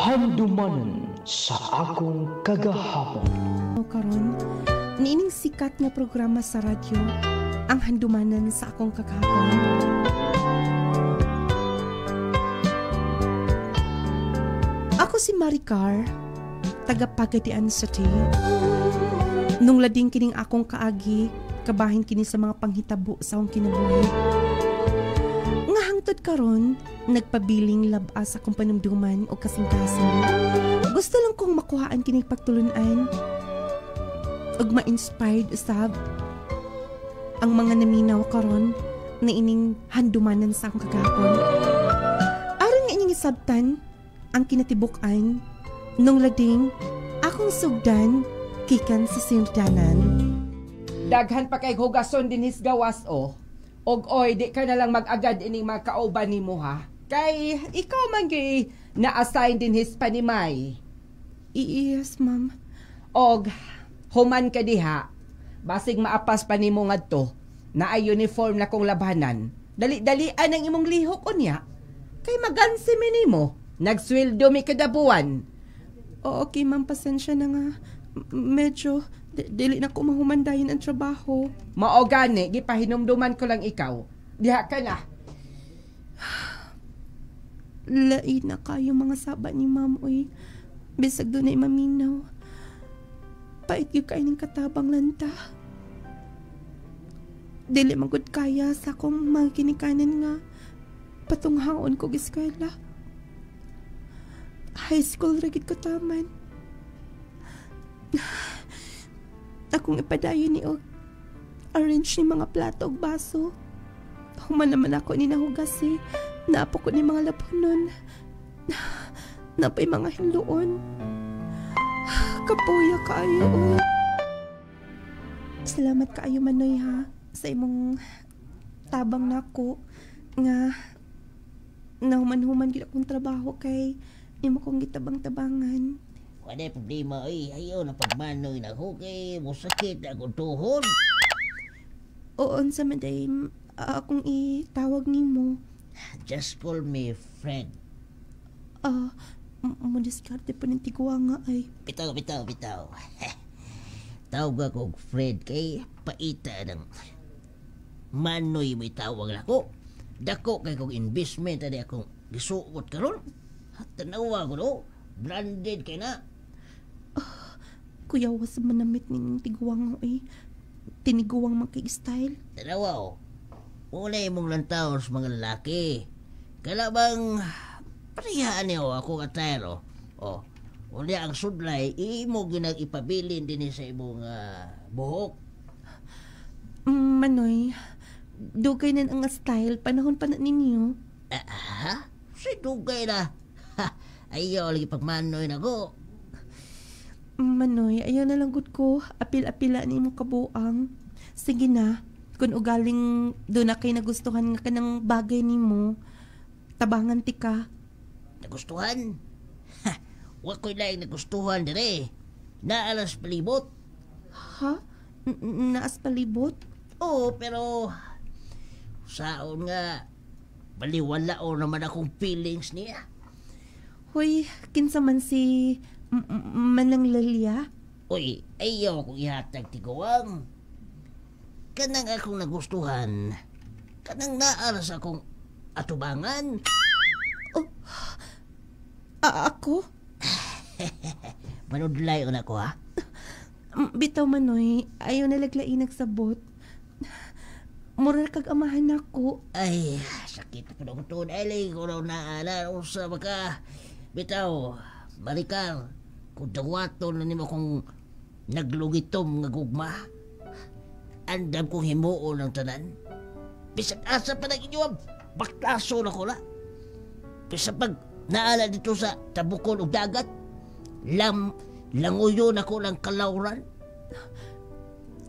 Handumanan sa akong kagahapon. Karon, niining sikat nga programa sa radyo, ang Handumanan sa akong kagahapon. Ako si Maricar, taga Pagadian City. Nung lading kining akong kaagi, kabahin kini sa mga panghitabo sa akong kinabuhi. Nga hangtod karon, nagpabiling labas akong panumduman o kasing-kasing. Gusto lang kong makuhaan kini pagtulunan ug ma-inspired usab ang mga naminaw karon na ining handumanan sa akong kagahapon. Aron nga ining isabtan ang kinatibuk-an nung lading akong sugdan kikan sa sindanan. Daghan pa kay hugason dinis gawas o. Og oy, di ka na lang mag-agad ining mga kauban nimo ha. Kay ikaw man gyud na-assign din his panimay. Yes, ma'am. Og human ka diha. Basig maapas pa nimo ngadto na ay uniform na kong labanan. Dali-dalian ang imong lihok unya. Kay magansi mi nimo. Nagsweldo mi kada buwan. Okay, ma'am, pasensya na nga. Medyo dili na ko mahumandayon ang trabaho. Mao gani, gipahinumduman ko lang ikaw. Diha ka na. Lain na kayo mga saba ni ma'am, oy. Bisag doon ay maminaw. Pait yung kayo ng katabang lanta. Dili magod kaya sa akong mga kinikanan nga patunghaon ko giskwela. High school ragid ko taman. Akong ipadayon ni og arrange ni mga plato ug baso. Human naman ako ni nahugas eh. Naapo ko ni mga lapunon. Napay mga hinluon. Kapuya kaayo o. Salamat kaayo Manoy ha sa imong tabang nako nga nahuman-human gid akong trabaho kay imo kong gitabang-tabangan. Wala problema ay ayaw na pagmanoy na ko kay musakit na akong tuhod. Oo, sa maday akong itawag nimo. Just call me Fred. Madiskarte pa ng tiguwa nga ay. Bitaw. Tawag ako Fred kay paita ng manoy may tawag na ko. Dako kay kong investment na akong gisuot karon. Tanawa ko no, branded kay na. Kuya, was manamit ning tiguwang ay tiniguwang makig-style. Tanawa o, una mong lantaw sa mga lalaki. Kalabang parihaan niyo ako katero. O, una ang sudlay, imo ginag ipabilin din sa imong buhok. Manoy, dugay na ang style, panahon pa na ninyo. Si dugay na. Ayaw lagi pagmanoy na ko. Manoy, ayaw na lang gud ko. Apil-apila ni mo kabuang. Sige na. Kung ugaling doon na kayo nagustuhan nga ka ng bagay ni mo, tabangan ti ka. Nagustuhan? Huwag ko'y laing nagustuhan dire. Naalas palibot. Ha? Naas palibot? Oo, pero saon nga baliwala o naman akong feelings niya. Hoy, kinsa man si Manang Lilia? Uy, ayaw akong ihatag tiguang. Kanang akong nagustuhan. Kanang naaras akong atubangan. Oh, ako? Manudlay ko na ko ha? Bitaw Manoy, ayaw nalaglain nagsabot. Mural kag amahan ako. Ay, sakit pa na ko to. Ay, ko raw naala. Usa baka. Bitaw, Maricar, kung dawaton na nimo kong naglugitom nga gugma, andam kong himuon ng tanan. Bisag asa pa na inyong baklaso na ko na. Bisa pag naala dito sa tabukon o dagat, languyo na ko ng kalawran.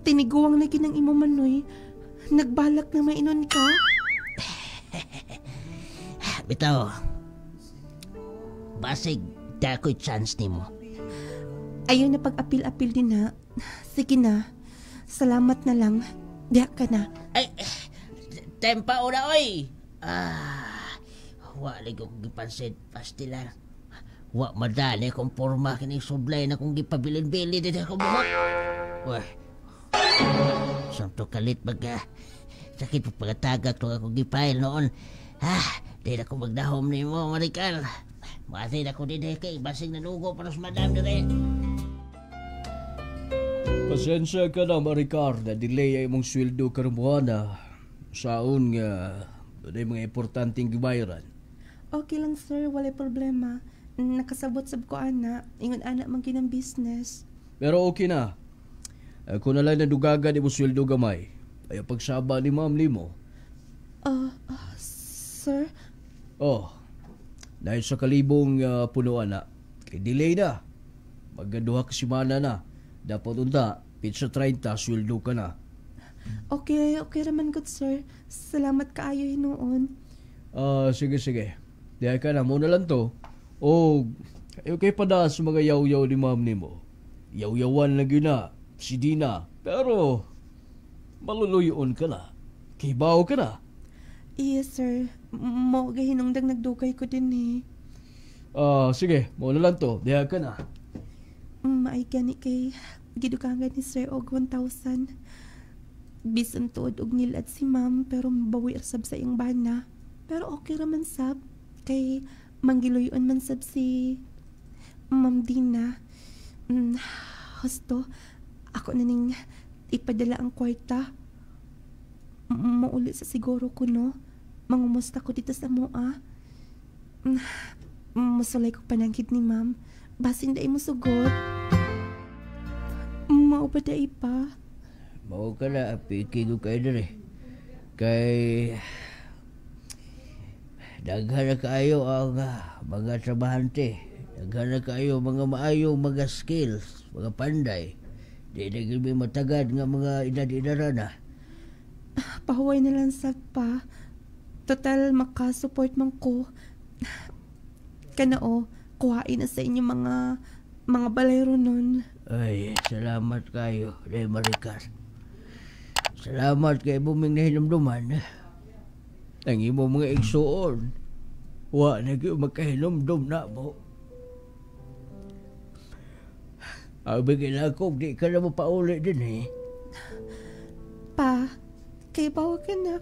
Tiniguang na ginang imo Manoy. Nagbalak na mainon ka? Bitaw, basig dako'y chance ni mo. Ayaw na pag-apil-apil din ha. Sige na. Salamat na lang. Diha ka na. Ay, tempa una oy. Wala ko gipansin. Pastila. Wa madali kung porma kining sublay na kung gipabilin-bili dito ako buhok. Wah. Santo kalit baga. Sakit pa pagkatagak to ako gipile noon. Di na ko magdahom ni mo, Maricar. Mati na ko din kay basing nalugo para sa madam dire. Pasensya ka na, Maricar, na delay ay mong sweldo karong buwan na. Saon nga, doon ay mga importanteng gibayaran. Okay lang sir, wala problema. Nakasabot sab ko ana, ingon anak man kinang business. Pero okay na. Ako na lang nadugagan imong sweldo gamay. Ay pagsaba ni Ma'am Limo. Sir? Oh, dahil sa kalibong punuan na, kay delay na. Magaduha ka simana na. Dapat unta, pizza 30, sweldo ka na. Okay raman good sir. Salamat kaayo hinuon. Sige. Dahil ka na, muna lang to. Okay pa na sa mga yaw-yaw ni Ma'am Nimo. Yaw-yawan lagi na, si Dina. Pero, maluluyon ka na. Kibaw ka na. Yes sir, mo gahinungdang nagdugay ko din eh. Sige, muna lang to. Dahil ka na. Maay gani kay gidugangan ni sir og 1,000. Bisan tuod og nilad si ma'am pero mabawi sab sa iyang bana. Pero okay raman sab kay manggiluyon man sab si Ma'am Dina. Husto, ako na ning ipadala ang kwarta. Mauli sa siguro ko no. Mangumusta ko dito sa mua. Masulay ko panangkit ni ma'am. Basin dai mo sugot. Mao ba dai pa? Mao ka na, pikigo kayo na rin. Kay... daghan na kayo ang mga trabahante. Daghan na kayo mga maayong mga skills, mga panday. Di na may matagad nga mga edad-edara na. Pahuway na lang sab pa. Total makasupport man ko. Kanao, kuhain na sa inyo mga balayro nun. Ay, salamat kayo, Day Maricar. Salamat kay buming nahinumduman. Ang imo mga igsuon, wa na kayo magkahinumdum na mo. Abigin ako, di ka na mapauli din eh. Pa, kay bawa ka na.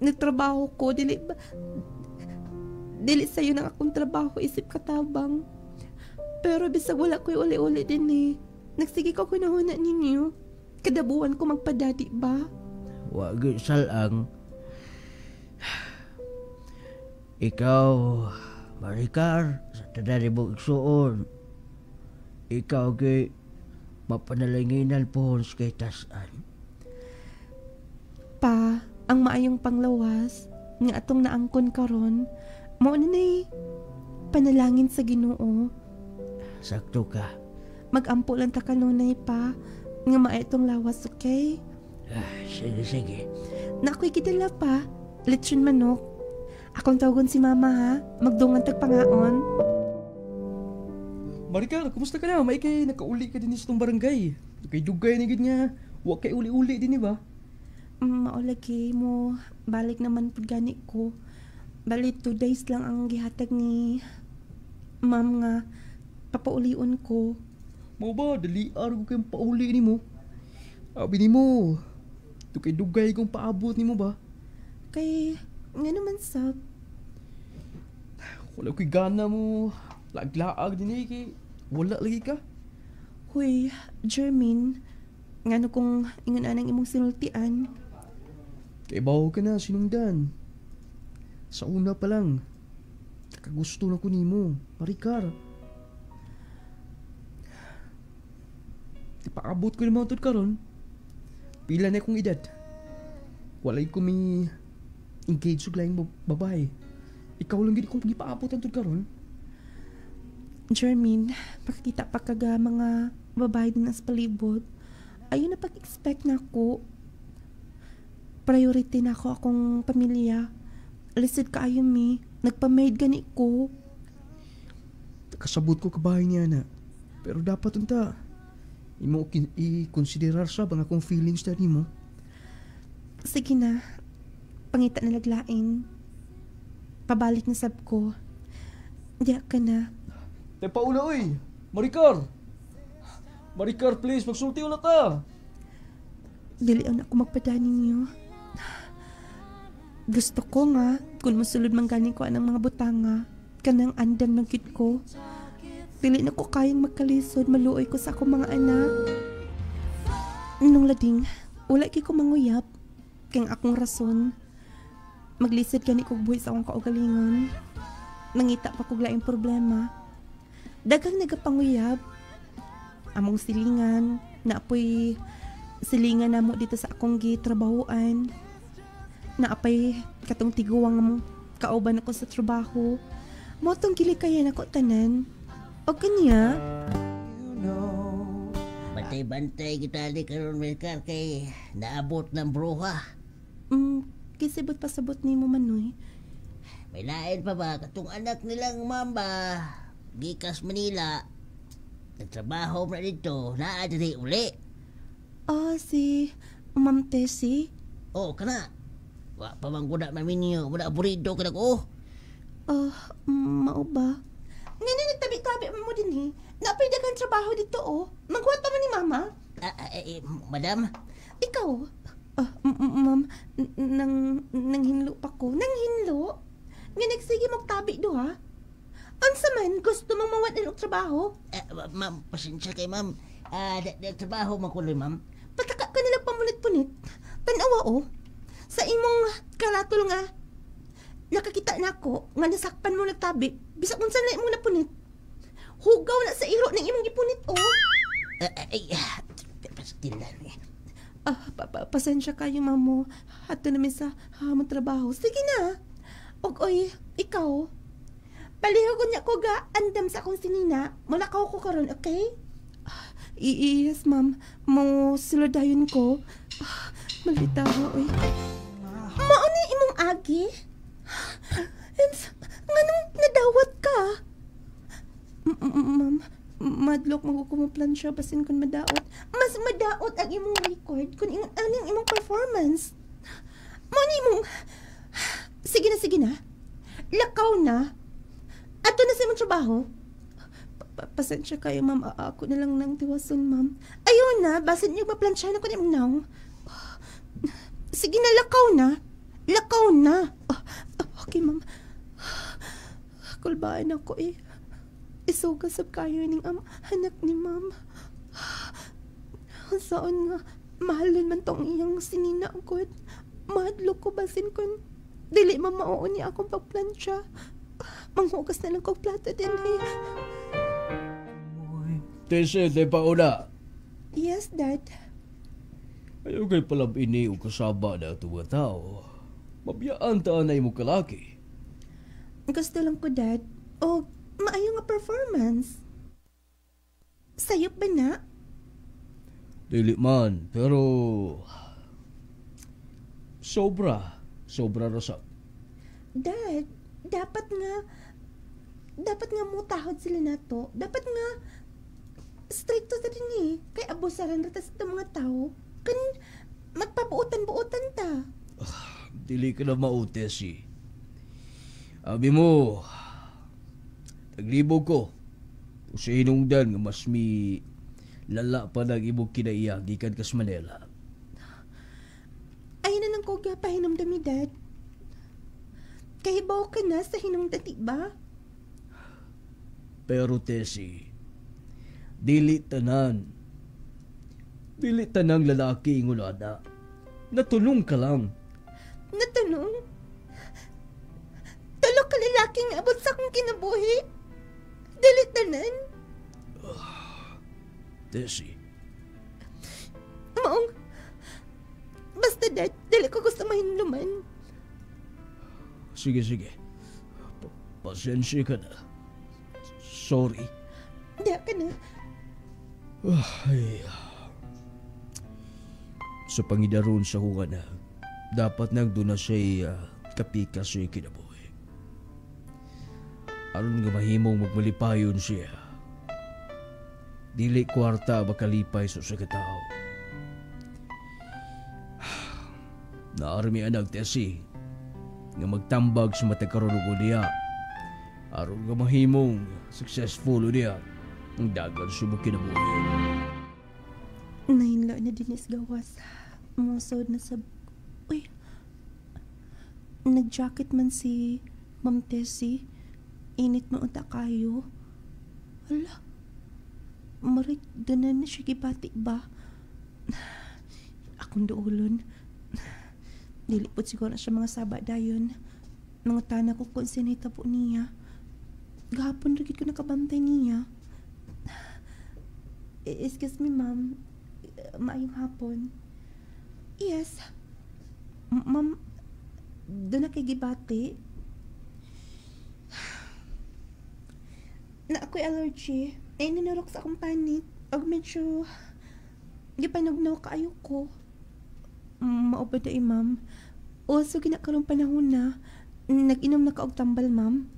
Nagtrabaho ko, dili sa'yo ng akong trabaho, isip katabang. Pero bisag wala ko'y uli-uli din eh. Nagsige ko kunahuna ninyo. Kadabuan ko magpadadi ba? Wag salang. Ikaw, Maricar, sa tadari mo igsuon. Ikaw kay mapanalanginan po kay tasan. Pa, ang maayong panglawas nga atong naangkon karon, mao na nay panalangin sa Ginoo. Sakto ka. Magampo lang ta kanunay pa nga maay itong lawas, okay? Sige. Nakoy gidala pa, lechon manok. Akong tawagon si mama ha, magdungan tagpangaon. Maricar, kumusta ka na? May kay nakauli ka din sa itong barangay. Kay dugay na gid nga, wa kay uli-uli din ba? Maulagi mo, balik naman pud gani ko. Bali 2 days lang ang gihatag ni ma'am nga papaulion ko. Mo ba, daliar ko kayong pauli ni mo. Abi ni mo, ito kay dugay kong paabot ni mo ba? Kay, nga naman sab. Wala ko'y gana mo, laag-laag din eh, kay wala lagi ka. Huy, Jermaine, ngano kung ingon anang imong sinultian. Kay baho ka na, sinungdan. Sa una pa lang, nakagusto na ko ni mo, Maricar. Di paabot ko naman ito karon. Pila na akong edad. Walay ko may engage og laing babae. Ikaw lang gid kong gipaabot ang tud karon. Jermaine, makikita pa kaga mga babae din sa palibot. Ayun na pag-expect na ako. Priority na ako akong pamilya. Lisod ka ayon mi. Nagpa-maid gani ko. Kasabot ko kabahay niya na. Pero dapat unta. Imo i-considerar sa bang akong feelings na mo. Sige na. Pangita na laglain. Pabalik na sab ko. Diya ka na. Te paula oy. Maricar. Maricar, please, magsulti ulit ta. Dili na ako magpadani niyo. Gusto ko nga, kung masulod man ganing ko anang mga butanga, kanang andam ng kit ko. Dili na ko kayang magkalisod, maluoy ko sa akong mga anak. Nung lading, wala ki ko manguyap. Kaya akong rason, maglisid gani kong buhay sa akong kaugalingon. Nangita pa kong laing problema. Dagang nagapanguyap. Among silingan, naapoy silingan namo dito sa akong gitrabahoan. Naapay katong tiguwang kauban ako sa trabaho. Motong gilikayan ako tanan. O kanya? Bantay-bantay kita di karon Maricar kay naabot ng bruha. Kisibot pasabot ni mo manoy. May lain pa ba katong anak nilang mamba gikas Manila. Nagtrabaho na dito, naa diri uli. Si Ma'am Tessie? Oh, kana. Wa pa man guna maminyo, wala aburido ka ko. Mao ba? Nini nagtabi-tabi mo din eh. Napay dagang trabaho dito Magwat pa man ni Mama? Madam? Ikaw? Ma'am, nanghinlo pa ko. Nanghinlo? Nga nagsige magtabi do ha? Unsa man, gusto mong mawat ng trabaho? Ma'am, pasensya kay ma'am. Trabaho makuloy ma'am. Pataka ka nilang pamunit-punit. Tanawa sa imong karatol nga. Nakakita na ako nga nasakpan mo nagtabi. Bisa kung saan na imong napunit. Hugaw na sa iro ng imong gipunit Pastilan eh. Pasensya kayo, mamo. Hato namin sa hamon trabaho. Sige na. Oy, ikaw. Paliho ko niya ko ga andam sa akong sinina. Mulakaw ko karon, okay? Yes, ma'am. Mo silodayon ko. Malita ho, oy. Mauni imong agi? Nganong nadawat ka? Ma'am, madlok magkukumuplan siya basin kung madaot. Mas madaot ang imong record kung anong imong performance. Mauni imong... Sige na. Lakaw na. Ato na sa imong trabaho. Pasensya kayo, ma'am. Ako na lang nang tiwason, ma'am. Ayaw na. Basin niyo maplansya na ko na imong naong. Sige na, lakaw na. Lakaw na. Okay, ma'am. Kulbaan ako isugasap kayo ning anak ni ma'am. Saan nga, mahalon man tong iyang sinina ko. Mahadlok ko basin kon dili mamao niya akong pagplansya. Manghugas na lang kong plato din Tese, te pauna. Yes, Dad. Ayaw kay palab ini o kasaba na ito mga tao. Mabiyaan taan na imong kalaki. Gusto lang ko, Dad. Maayo nga performance. Sayop ba na? Dili man, pero... Sobra rasap. Dad, dapat nga mutahod sila nato. Dapat nga stricto sa rin kay abusaran rata sa mga tao. Kan magpabuutan-buutan ta. Dili ka na mautes Abi mo, naglibog ko. Kung sa hinungdan nga mas mi lala pa nag ibog kinaiya gikan kas Manila. Ay na nang kogya pa hinumdami, Dad. Kahibaw ka na sa hinumdati ba? Pero Tessie, dili tanang lalaki ingulada. Natulong ka lang. Natanong? Talo ka lalaking abot sa akong kinabuhi? Dili tanan? Tessie. Maong, basta Dad, dili ko gusto mahinluman. Sige. Pasensya ka na. Sorry. Diya ka na. Ay. Sa pangidaron sa hunga na, dapat nang doon na siya kapika sa kinabuhi. Aron nga mahimong magmalipayon siya. Dili kwarta makalipay sa katao. Naarmi anag Tessie nga magtambag sa matagkaronugo niya Aron nga mahimong successful niya ang dagan subok kinabuhi. Nahinla na dinis gawas. Musod na sa... Uy. Nag-jacket man si Ma'am Tessie. Init mo unta kayo. Hala. Marik, doon na siya gibati ba? Akong duulon. Dilipot siguro siya mga saba dayon. Mga tana ko kung sinita po niya. Gahapon rin ko nakabantay niya. Excuse me, ma'am. Maayong hapon. Yes. Ma'am, doon na kay gibati. Na ako'y allergy. Ay nanarok sa akong panit. Og medyo gipanugnaw kaayo ko. Maubad ay, ma'am. Also, ginakarong panahon na. Nag-inom na kaog tambal, ma'am.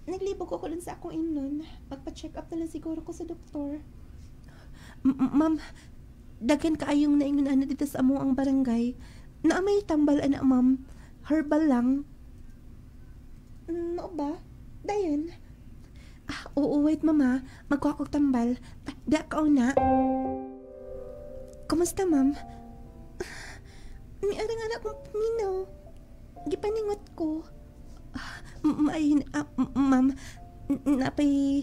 Naglibog ako dun sa akong inon. Pagpa-check up na lang siguro ko sa doktor. Ma'am, daghan kaayong naingon ana dito sa amo ang barangay. Na may tambal ana, ma'am. Herbal lang. No ba? Dayon. Oo, wait, mama. Magkuha kong tambal. Da ka na. Kumusta, ma'am? May arang anak kong paminaw. Gipaningot ko. Ma'am, napay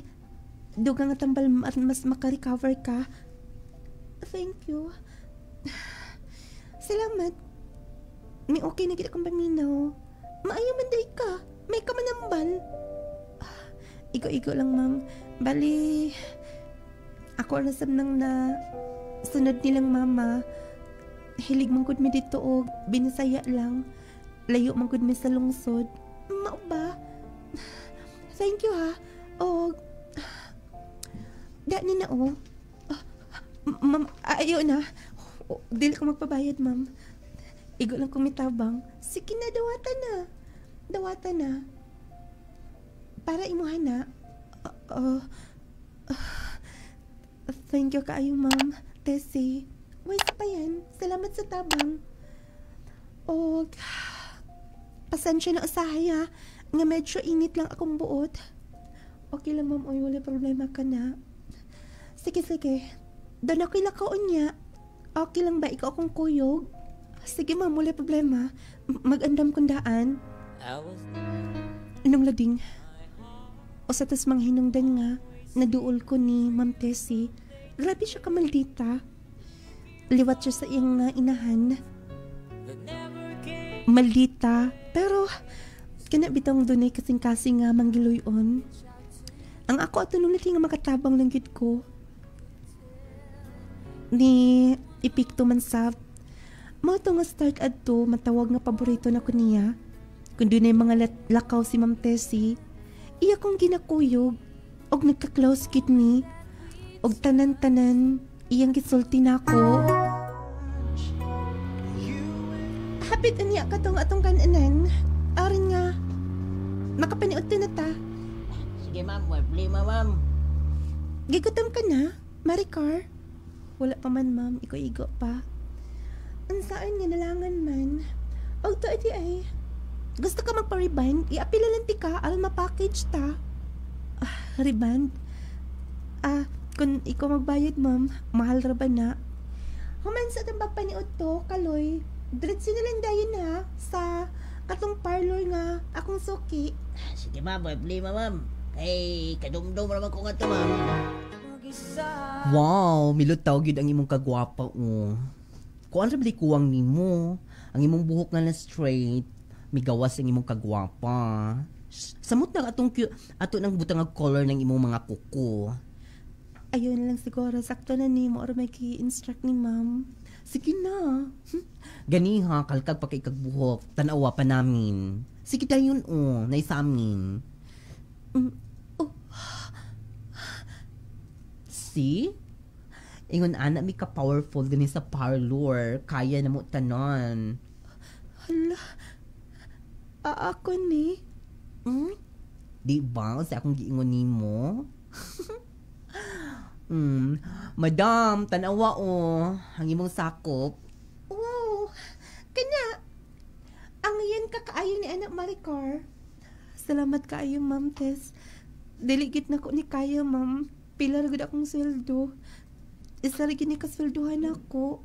dugang nga tambal at mas makarecover ka. Thank you. Salamat. May okay na kita kong paminaw. Maayo man day ka. May kamanambal. Igo-igo lang, ma'am. Bali, ako alasam nang na sunod nilang mama. Hilig mangkod mi dito o binasaya lang. Layo mangkod mi sa lungsod. Mao ba? Thank you, ha. O, da ni na, o. Ma'am, ayaw na. Dili ko magpabayad, ma'am. Igo lang kumitabang. Sige na, dawatan na. Dawatan na. Para imuhan na. Thank you kaayo, ma'am. Tessie. Wais pa yan. Salamat sa tabang. O, pasensya na usahay, ha. Nga medyo init lang akong buot. Okay lang, ma'am. Oy, wala problema ka na. Sige, sige. Doon ako ilakaon niya. Okay lang ba ikaw akong kuyog? Sige, ma'am. Wala problema. Mag-andam kong daan. Nung lading. O sa tas mga hinungdan nga, naduol ko ni Ma'am Tessie. Grabe siya kamaldita. Liwat siya sa iyang inahan. Maldita. Pero, kinabitang dunay kasing-kasing nga manggiluyon. Ang ako ato nung nga makatabang langgit ko. Ni ipikto man sab. Mao to nga start adto matawag nga paborito na ko niya. Kung dunay mga lakaw si Ma'am Tessie, iya kong ginakuyog og nagka-close kit ni og tanan-tanan iyang gisulti nako. Hapit aniya katong atong kananan. Aron nga makapaniud na ta. Sige, ma'am. Wala problema, ma'am. Gigutom ka na, Maricar? Wala pa man, ma'am. Iko-igo pa. Ansaan nga nalangan man. Og to ay gusto ka magpa-reband? I-apila lang ti ka, alam ma-package ta. Reband? Kung ikaw magbayad, ma'am, mahal ra ba na? Human sa itong pagpaniod to, Kaloy, diretso na lang dayon ha, sa katong parlor nga, akong suki. Sige, ma'am. Wala problema, ma'am. Ay, kadumdum naman ko nga ito, ma'am. Wow, milutaw gyud ang imong kagwapa, o. Kung ano ba kuwang nimo, ang imong buhok nga na straight, migawas ang imong kagwapa. Samot na atong ato nang butang ang color ng imong mga kuko. Ayun lang siguro, sakto na ni mo or may ki-instruct ni ma'am. Sige na. Gani ha, kalkag pa kay kagbuhok, tanawa pa namin. Sige dayon, o, naisa amin. See? Ingon ana mi ka powerful gani sa parlor, kaya na mo tanan. Hala, ako ni. Di ba? Sa akong giingon nimo. Madam, tanawa o. Ang imong sakop. Wow, kanya. Ang iyan kakaayo ni anak Maricar. Salamat kaayo, Ma'am Tess. Deligit na ko ni kaya, Ma'am. Pila ra gud akong sweldo. Isa ra gid ni kasweldohan ako.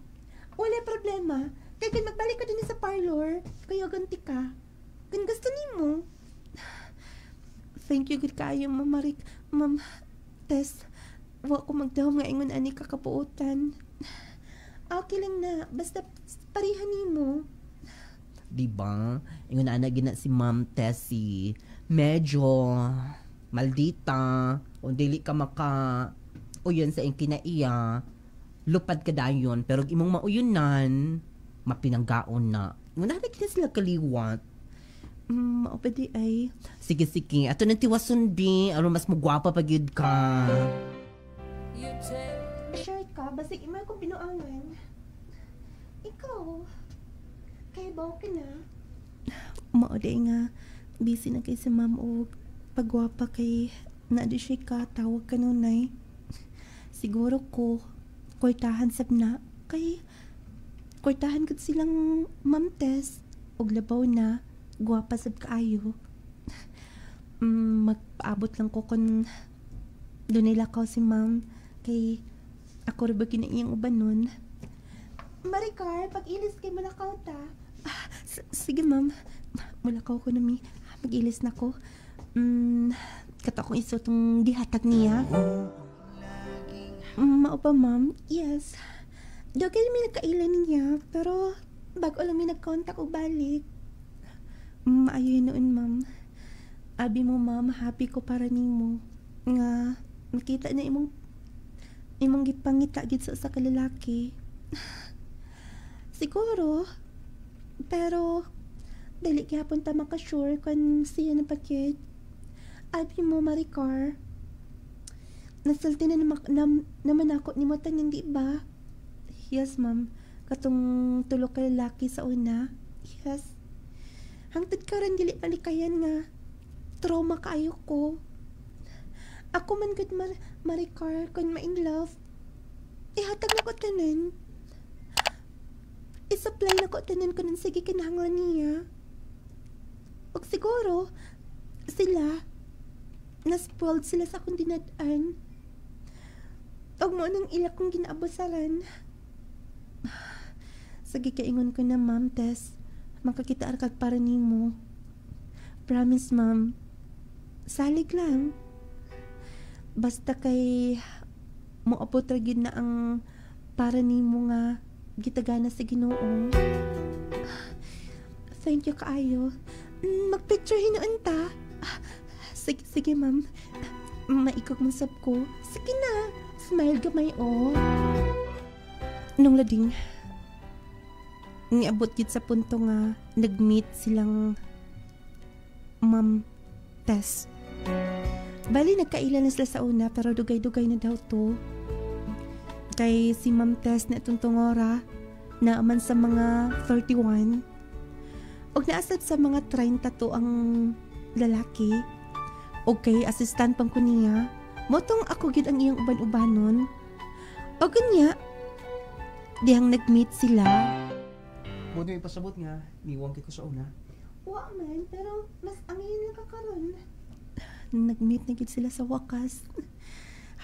Wala problema. Kaya kung magbalik ko din sa parlor, kaya ganti ka. Kung gusto nimo. Thank you gud kaayo, Ma'am Ma'am Tess. Wa ko magdahom nga ingon ani kakapuotan. Okay lang na, basta parihan nimo. Diba? Ingon na gina si Ma'am Tessie. Medyo maldita. O dili ka maka uyon sa iyong kinaiya. Lupad ka dayon. Pero imong mauyunan, mapinanggaon na. Ingon na gina sila kaliwat. Maupadi ay. Sige. Ato nang tiwason di. Aron mas magwapa pag yun ka. Sure ka, basig imay kong binuangan. Ikaw, kaya ba okay na? Mauday nga, busy na kay si ma'am o pagwapa kay naadi siya ka, tawag ka nunay. Siguro ko, koytahan sab na, kay koytahan ko silang Ma'am Tess, og labaw na, gwapa sab kaayo. Magpaabot lang ko kung doon nilakaw si ma'am, kay ako rin ba kinaiyang uban nun? Maricar, pag-ilis kay malakaw ta. Sige ma'am, malakaw ko na mi. Mag-ilis na ko. Kato akong iso itong gihatag niya. Mao pa ma'am? Yes. Dagay mi nagkailan niya, pero bago lang mi nag-contact o balik. Maayo yun noon ma'am. Abi mo ma'am, happy ko para nimo. Nga, nakita na imong gipangita gid sa kalalaki. Siguro, pero dali gyapon ta maka-sure kung siya na pakit. Abi mo, Maricar, nasulti na naman ako ni mo tanin, di ba? Yes, ma'am. Katong tulo ka lalaki sa una. Yes. Hangtod ka rin dili palikayan nga. Trauma kaayo ko. Ako man good Maricar, kung ma-in love, ihatag na ko tanan. I-supply na ko tanan ko ng sige kinahanglan niya. O siguro, sila, na-spoiled sila sa akong dinadaan. Og mo nang ila kong ginaabasaran. Sige kaingon ko na, Ma'am Tess, makakita arkag para nimo. Promise, ma'am. Salig lang. Basta kay moabot ra gyud na ang para nimo nga gitagana sa Ginoo. Thank you kaayo. Magpicture hinuon ta. Sige ma'am. Maikog mo sab ko. Sige na. Smile gamay oh. Nung lading niabot gid sa punto nga nag-meet silang Ma'am Tess. Bali nagkaila na sila sa una pero dugay-dugay na daw to. Kay si Ma'am Tess na itong tungora na aman sa mga 31 og naasad sa mga 30 to ang lalaki. Okay, assistant pang ko niya. Motong ako gid ang iyang uban-ubanon. O ganya, dihang nag-meet sila. Buti may pasabot nga, niwang ko sa una. Wa man, pero mas angin na kakaroon. Nag-meet na gid sila sa wakas.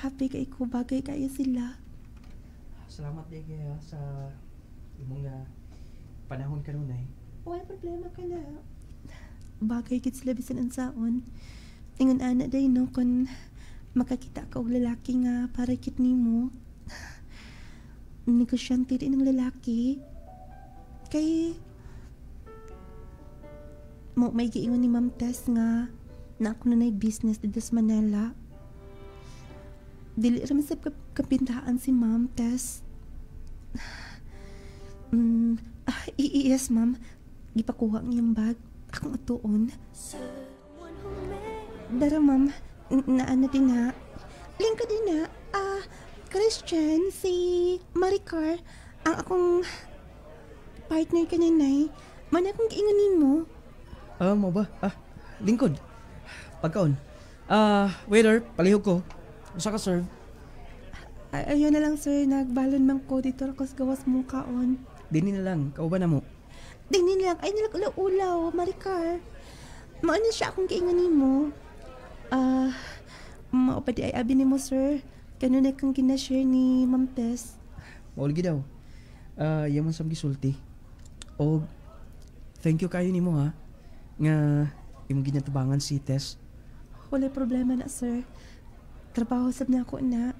Happy kay ko, bagay kayo sila. Salamat din kaya sa imong panahon kanunay. Wala problema ka na. Bagay gid sila bisan unsaon. Ingon ana day no kun makakita ka og lalaki nga para kit nimo. Negosyante din ng lalaki. Kay may giingon ni Ma'am Tess nga na ako na business dito sa Manila. Dili raman sa kapintahan si Ma'am Tess. Yes ma'am, gipakuha ang iyong bag. Akong atuon. Dara ma'am, naano din na. Lingka din na. Christian, si Maricar, ang akong partner kaninay. Man akong giingonin mo. Mo ba? Lingkod. Pagkaon. Waiter, palihog ko. Usa ka serve. Ayun na lang sir, nagbalon man ko dito ako sa gawas mong kaon. Dini na lang, kauban na mo. Dini lang, ay nilag ulaw-ulaw, Maricar. Maano siya akong kaingon nimo. Mao pa di ay abi nimo sir. Kanunay kang ginashare ni Ma'am Tess. Maulgi daw. Yaman sa gisulti. O, thank you kayo nimo ha. Nga, imong ginatabangan si Tess. Wala problema na sir. Trabaho sab na ako na.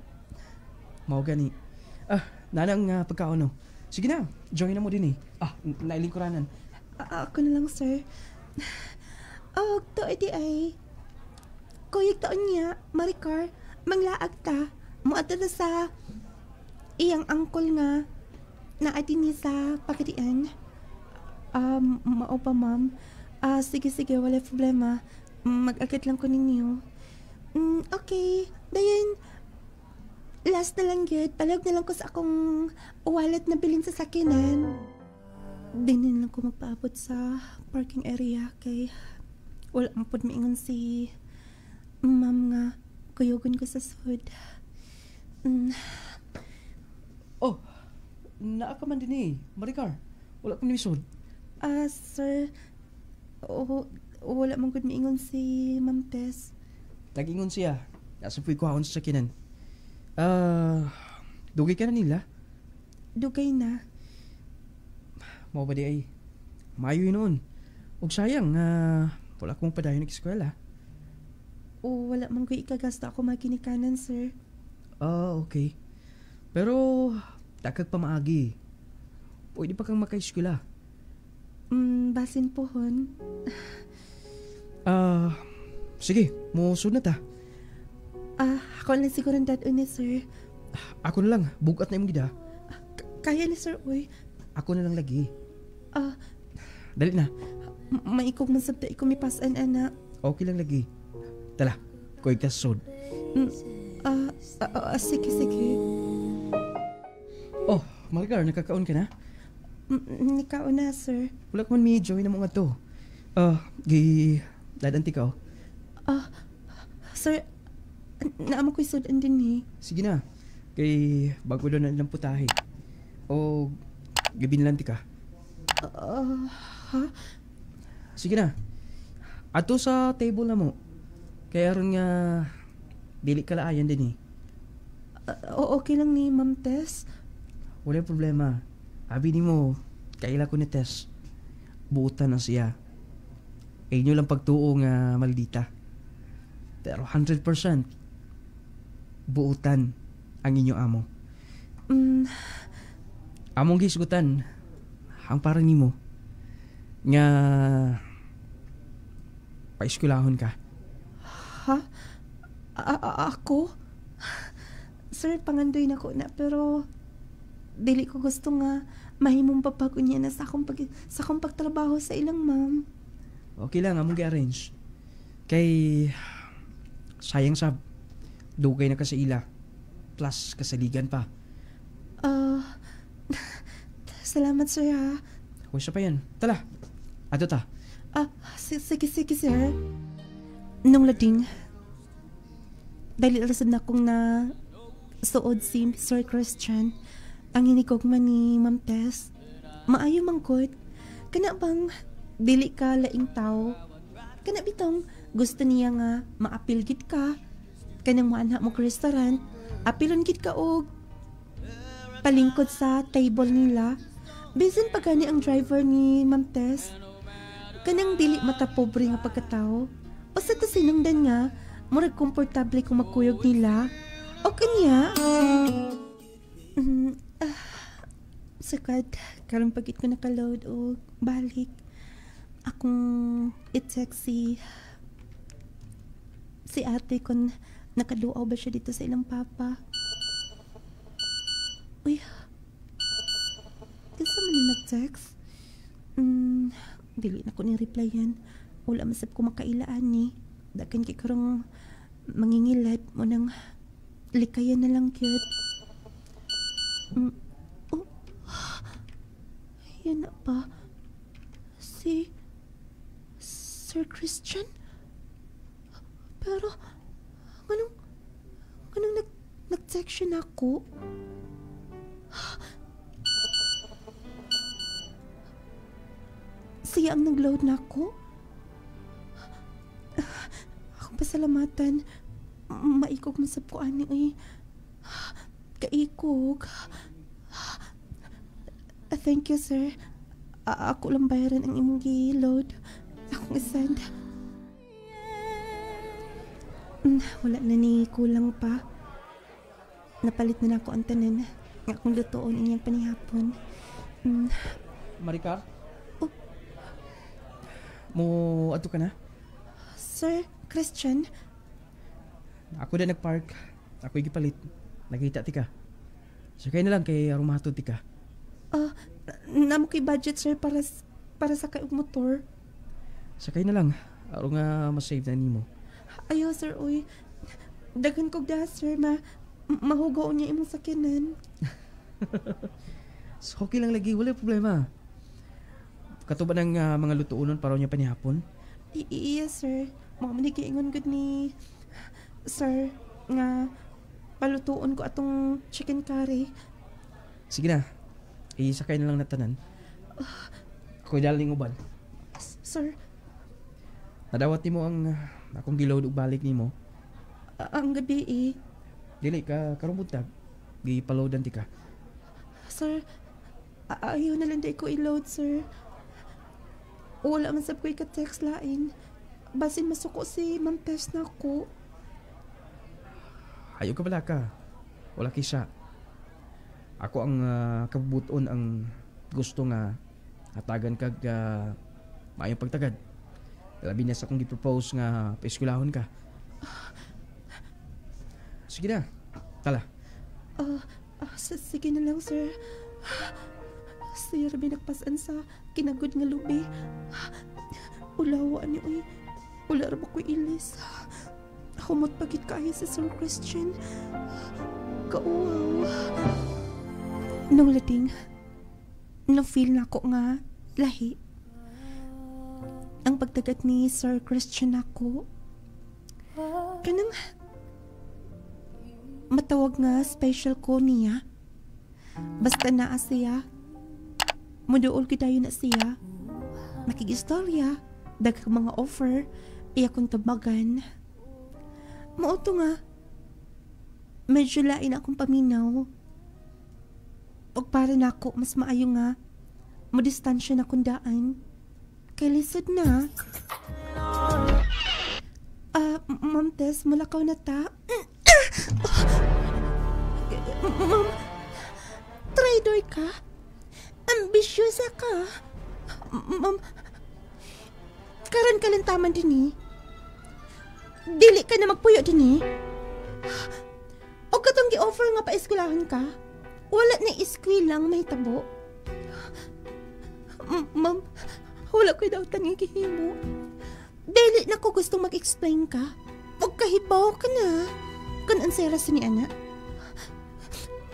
Mao gani. Nanang pagkaon no. Sige na, join na mo din eh. Nailingkuranan. Ako na lang sir. To edi ay. Kuyog taon niya, Maricar, manglaag ta. Muadto na sa iyang angkol nga na ni sa pagkatian. Mao pa ma'am. Sige, wala problema. Mag-agad lang ko ninyo. Okay. Dayon, last na lang yun. Palag na lang ko sa akong wallet na bilin sa sakinan. Dinin lang ko magpaabot sa parking area kay wala ampod maingon si ma'am nga kuyogon ko sa sud. Naa ka man din eh. Maricar, wala kang nimisod. Sir, wala man gud maingon si Ma'am Tess. Nag-ingon siya. Nasa puy ko haon sa sakinan. Dugay ka na nila? Dugay na. Mao ba di ay? Mayo noon. Ug sayang, wala kong padayon ng eskwela. Wala man ko ikagasta ako maginikanan, sir. Okay. Pero, takag pa maagi. Pwede pa kang maka-eskwela. Basin po hon. Sige, musod na ta. Ako lang siguro ang dad ni sir. Ako na lang, bugat na yung gida. Kaya ni sir, uy. Ako na lang lagi. Dali na. Maikog man sabta ikaw mipasan, anak. Okay lang lagi. Tala, kuy ka sod. Sige. Maricar, nakakaon ka na? Nikaon na, sir. Wala ko man join na mga to. Dadanti ka. Sir, naama ko'y sudan din eh. Sige na. Kay bago doon na lang putahe. O, gabinlanti ka. Ha? Sige na. Ato sa table na mo. Kaya ron nga, dili ka laayan din eh. Okay lang ni Ma'am Tess. Wala problema. Abi ni mo, kaila ko ni Tess. Buutan na siya. Inyo lang pagtuo nga maldita. Pero 100% buutan ang inyo amo. Among gisgutan ang parang nimo nga paiskulahon ka. Ha? Ako? Sir, pangandoy na ko na pero dili ko gusto nga mahimong papag niya na sa akong pagtrabaho sa ilang ma'am. Okay lang, among gi-arrange. Kay sayang sab dugay na ka sa ila plus kasaligan pa. Salamat sir ha. Huwag siya pa yan. Tala, ato ta. Sige sir. Nung lading dahil alasad na akong na suod si Sir Christian ang hinikogman ni Ma'am Tess. Maayo mangkot. Kana bang dili ka laing tao? Kana bitong gusto niya nga maapil gid ka. Kanang maanha mo restaurant, apilon gid ka og palingkod sa table nila. Bisan pa gani ang driver ni Ma'am Tess. Kanang dili mata pobre nga pagkatao. O sa to sinungdan nga, murag komportable kung magkuyog nila. O kanya, sakad, karong pagit ko nakaload o balik. Akong i-text si ate kung nakaduaw ba siya dito sa ilang papa. Uy, kasi man yung nag-text? Dili na ko ni-replyan. Wala masap ko makailaan ni. Dagan kay karong mangingilad mo nang likayan na lang cute. Yan na pa. Si Sir Christian? Pero anong nag-text siya na ako? Siya ang nag-load na ako? pasalamatan. Maikog masab ko ani oy. Kaikog. Thank you, sir. Ako lang bayaran ang imong gi-load. Akong isend. Wala na ni kulang pa. Napalit na ako ang tanan. Nga akong lutoon inyang panihapon. Maricar? Oh. Mo ato ka na? Sir, Christian? Ako din nagpark. Ako gipalit. Nakita ti ka. Sakay na lang kay arumato ti ka. Namo kay budget, sir, para sa kay motor. Sakay na lang. Aron nga masave na nimo. Ayaw, sir, uy. Daghan kog da, sir, mahugaw niya imong sakyanan. So, okay lang lagi. Wala problema. Katuba ng mga lutuunon para niya panihapon? Iya, sir. Mga manigiingon gud ni sir nga palutuon ko atong chicken curry. Sige na. Isakay na lang na tanan. Ako'y daling uban. Sir, Nadawat nimo ang akong giload ug balik nimo. ang gabi Dili ka karumbutag. Gipaloadan ti ka. Sir, ayaw na lang di ko i-load, sir. Wala man sab ko'y ka-text lain. Basin masuko si Ma'am Tess na ako. Ayaw ka bala ka. Wala kisa. Ako ang kabubuton ang gusto nga hatagan kag maayong pagtagad. Labi na sa akong gipropose nga paeskwelahon ka. Sige na. Tala. Sige na lang, sir. Sir, binagpasan sa kinagod nga lubi. Ulawa ni uy. Wala ra ba ko'y ilis. Humot pagit kaya si Sir Christian. Kauwaw. Nung lading, na-feel na ako nga lahi. Ang pagdagat ni Sir Christian ako. Kanang matawag nga special ko niya. Basta naa siya. Muduol kidayo na siya. Makigistorya. Daghang mga offer. Iya kong tabagan. Mauto nga. Medyo lain akong paminaw. O para na ako, mas maayo nga. Madistansya na kong daan. Kay lisod na. Ma'am Tess, malakaw na ta. Ma'am, traitor ka? Ambisyosa ka? Ma'am, karan ka lang taman din Dili ka na magpuyo din O katong gi-offer nga pa eskwelahan ka? Wala na eskwel lang may tabo. Ma'am, wala ko'y dautan nga gihimo. Dili na ko gustong mag-explain ka. Huwag kahibaw ka na. Kan ansera sa ni anak.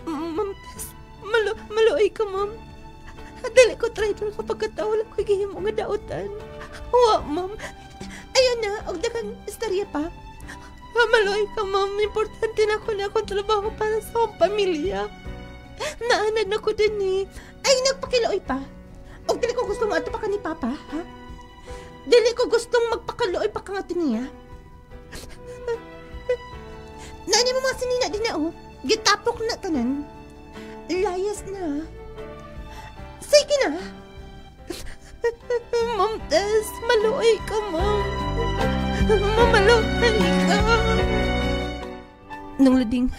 Ma'am, maluoy ka, ma'am. Dili ko traitor kapag kataw lang ko'y gihimo nga dautan. Wa, ma'am. Ayun na, og daghang istorya pa. Maluoy ka, ma'am. Importante na ko na akong trabaho para sa akong pamilya. Naanad na ko din Ay, nagpakilaoy pa. Og dili ko gusto maato pa ka ni Papa, ha? Dili ko gustong magpakaluoy pa ka nga niya. Nani mo mga sinina din na, Gitapok na tanan. Layas na. Sige na. Ma'am Tess, maluoy ka, ma'am. Maluoy ka. Nung lading,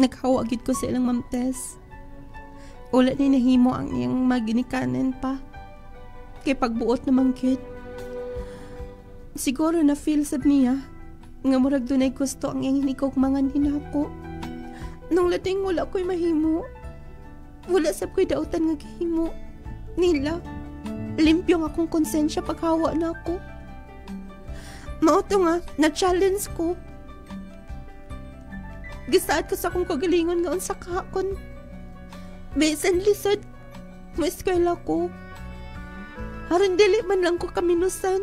naghawagid ko sa ilang Ma'am Tess. Wala ni nahimo ang iyang maginikanan pa. Kay pagbuot naman kit. Siguro na feel sab niya nga murag dunay gusto ang iyang hinikogmangan hinako. Nung lading wala ko'y mahimo. Wala sab ko'y dautan nga gihimo. Nila, limpyo nga akong konsensya paghawa na ako. Mauto nga, na-challenge ko. Gisaad ko sa akong kagalingon nga unsa kahakon. Bisan lisod, mo eskwela ko. Aron dili man lang ko kaminusan.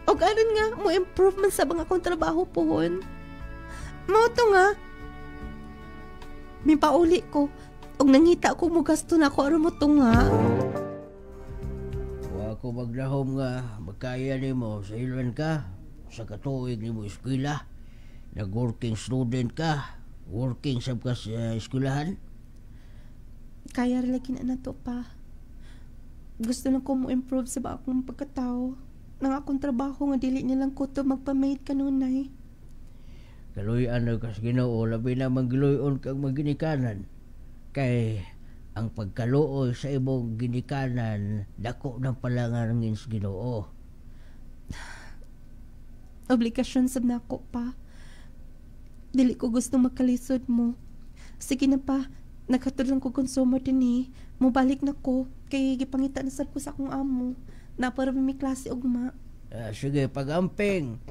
O aron nga, mo improve man sa mga akong trabaho pohon. Mauto nga, may pauli ko. Og nangita ko mo gasto na ako aron mo nga. Wa ko magrahom nga magkaya nimo sa ilwan ka. sa katuig ni mo eskwela? Nag-working student ka? Working sab ka sa eskwelahan? Kaya lagi na to pa. Gusto lang ko mo improve sa akong pagkatao. Nang akong trabaho nga dili nilang ko to magpamahid kanunay. Kaluyan na kas Ginoo, labi na manggiluyon kag maginikanan. Kay ang pagkaluoy sa imong ginikanan dako ng palangangin sa Ginoo. Obligasyon sab nako pa. Dili ko gusto magkalisod mo. Sige na pa, nagkatulang ko consumer din eh. Mubalik na ko, kay gipangita na sad ko sa akong amo. Na para may klase ugma. Sige, pagamping.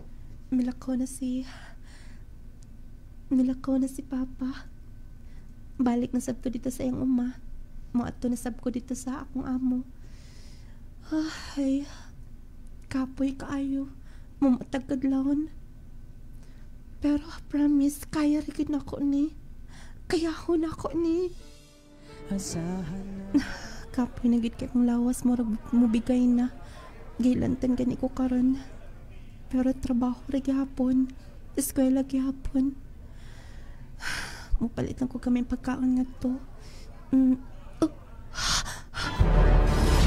Milakaw na si Papa. Balik na sab ko dito sa iyang uma. Moadto na sab ko dito sa akong amo. Ay, kapoy kaayo. Mamatag kadlawon. Pero promise, kaya rin ako ni. Kayahon ako ni. Kapoy na gid kay kong lawas mo bigay na. Gilantan gani ko karon. Pero trabaho rin gihapon. Eskwela gihapon. Mupalit lang ko kami pagkaon nga to.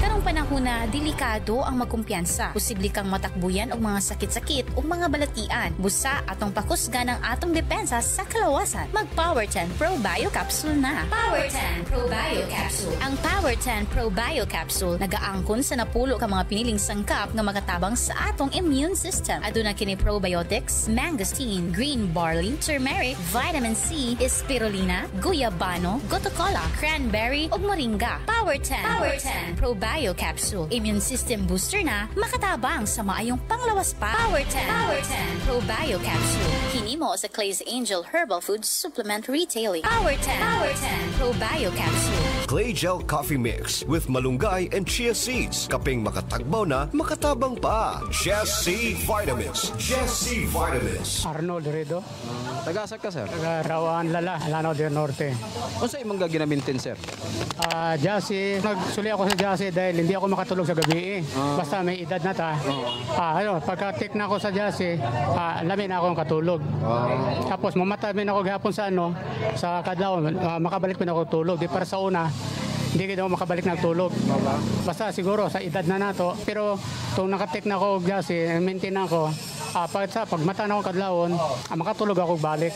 Karong panahon na delikado ang magkumpiyansa. Posible kang matakbuyan og mga sakit-sakit o mga balatian. Busa atong pakusga ng atong depensa sa kalawasan. Mag Power 10 Pro Bio Capsule na. Power 10 Pro Bio Capsule. Ang Power 10 Pro Bio Capsule nagaangkon sa napulo ka mga piniling sangkap nga makatabang sa atong immune system. Aduna kini probiotics, mangosteen, green barley, turmeric, vitamin C, spirulina, guyabano, gotocola, cranberry ug moringa. Power 10 Pro Bio Capsule. Immune system booster na makatabang sa maayong panglawas pa. Power 10 Pro Bio Capsule. Hinimo sa Clay's Angel Herbal Food Supplement Retailing. Power 10 Pro Bio Capsule. Clay Gel Coffee Mix with malunggay and chia seeds. Kaping makatagbaw na, makatabang pa. Jesse Vitamins. Jesse Vitamins. Arnold Redo, Taga-asa ka, sir? taga Rawan Lala, Lanao del Norte. Ano sa imong gaginamintin, sir? Jassy, nagsuli ako sa Jassy dahil hindi ako makatulog sa gabi eh. Basta may edad na ta. Pagka-take na ako sa Jassy, lamin na akong katulog. Tapos mamatamin ako gahapon sa kadlaw, makabalik pa na ako tulog. Di para sa una, hindi kita ako makabalik na tulog. Basta siguro sa edad na nato. Pero kung nakatik na ako Jassy, maintain ako, pag mata na ako kadlawon, makatulog ako balik.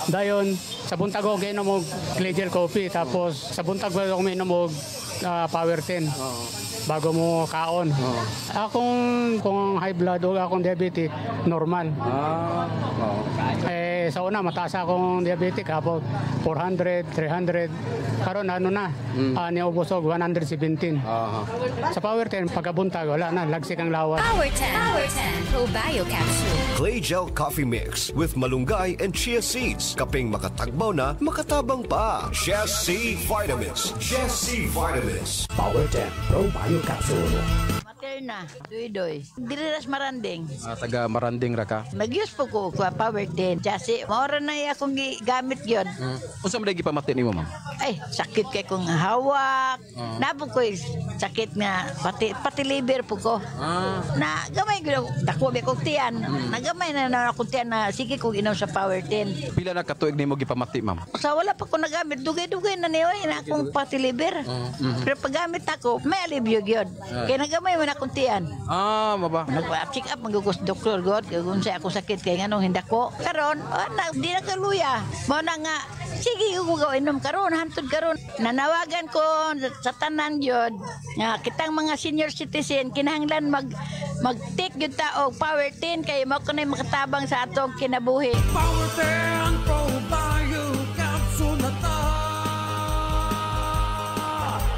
Dayon, sa buntag ako ginom og Clay Gel Coffee, tapos sa buntag ako minom og Power 10 bago mo kaon. Kung high blood o akong diabetic, normal. Sa una, mataas akong diabetic, about 400, 300. Karon niubos og 117. Sa Power 10, pagkabuntag, wala na, lagsik ang lawas. Power 10 Pro Bio Capsule. Clay Gel Coffee Mix with malunggay and chia seeds. Kaping makatagbaw na, makatabang pa. Jesse Vitamins. Jesse Vitamins. Power 10 Pro Bio Capsule. Materna, duy-duy. Diriras maranding. Taga Maranding ra ka? Nag-use po ko Power 10. Kasi maura na akong gamit yun. Unsa man gipamati nimo, ma'am? Ay, sakit kay kong hawak. Nabo ko sakit nga, pati liver po ko. Na gamay ko, dako may kong tiyan. Nagamay na akong tiyan na sige kong inom sa Power 10. Pila na katuig nimo gipamati, ma'am? Sa wala pa ko nagamit, dugay-dugay na niya na akong pati liver. Pero paggamit ako, may alibyo yun. Kaya nagamay man akong tiyan. Maba. Nag-check up, magugos doktor god, kung sa ako sakit kay nganong hindi ko. Karon, di na kaluya. Mo na nga, sige ko inom karon, hantod karon. Nanawagan ko sa tanan yun, nga kitang mga senior citizen kinahanglan mag-take yun ta og Power 10 kay mo kunay makatabang sa atong kinabuhi. Power 10 Pro Bio Capsule na ta.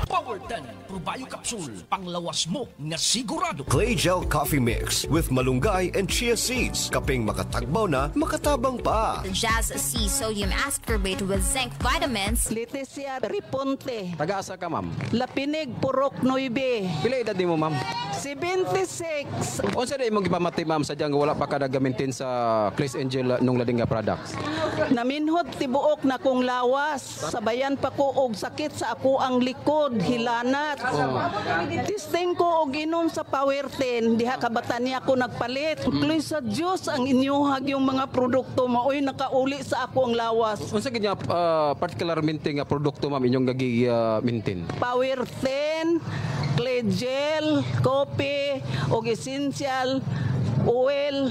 Power 10 Pro Bio Capsule, panglawas mo nga sigurado. Clay Gel Coffee Mix with malunggay and chia seeds. Kaping makatagbaw na, makatabang pa. Jazz C Sodium Ascorbate with Zinc Vitamins. Leticia Riponte. Taga-asa ka, ma'am? Lapinig Purok 9. Pila edad nimo, ma'am? 76. Unsa day imong gipamati ma'am sadyang wala pa ka nagamitin sa Place Angel nung lading nga products? Naminhot tibuok na kong lawas. Sabayan pa ko og sakit sa ako ang likod, hilanat. Testing ko og inom sa Power 10. Diha kabatan niya ako nagpalit. Tuloy sa Diyos ang inyuhag yung mga produkto. Maoy nakauli sa ako ang lawas. Unsa gid nga particularmente nga produkto ma'am inyong gagi-maintain? Power 10, clay gel, coffee, og essential, oil,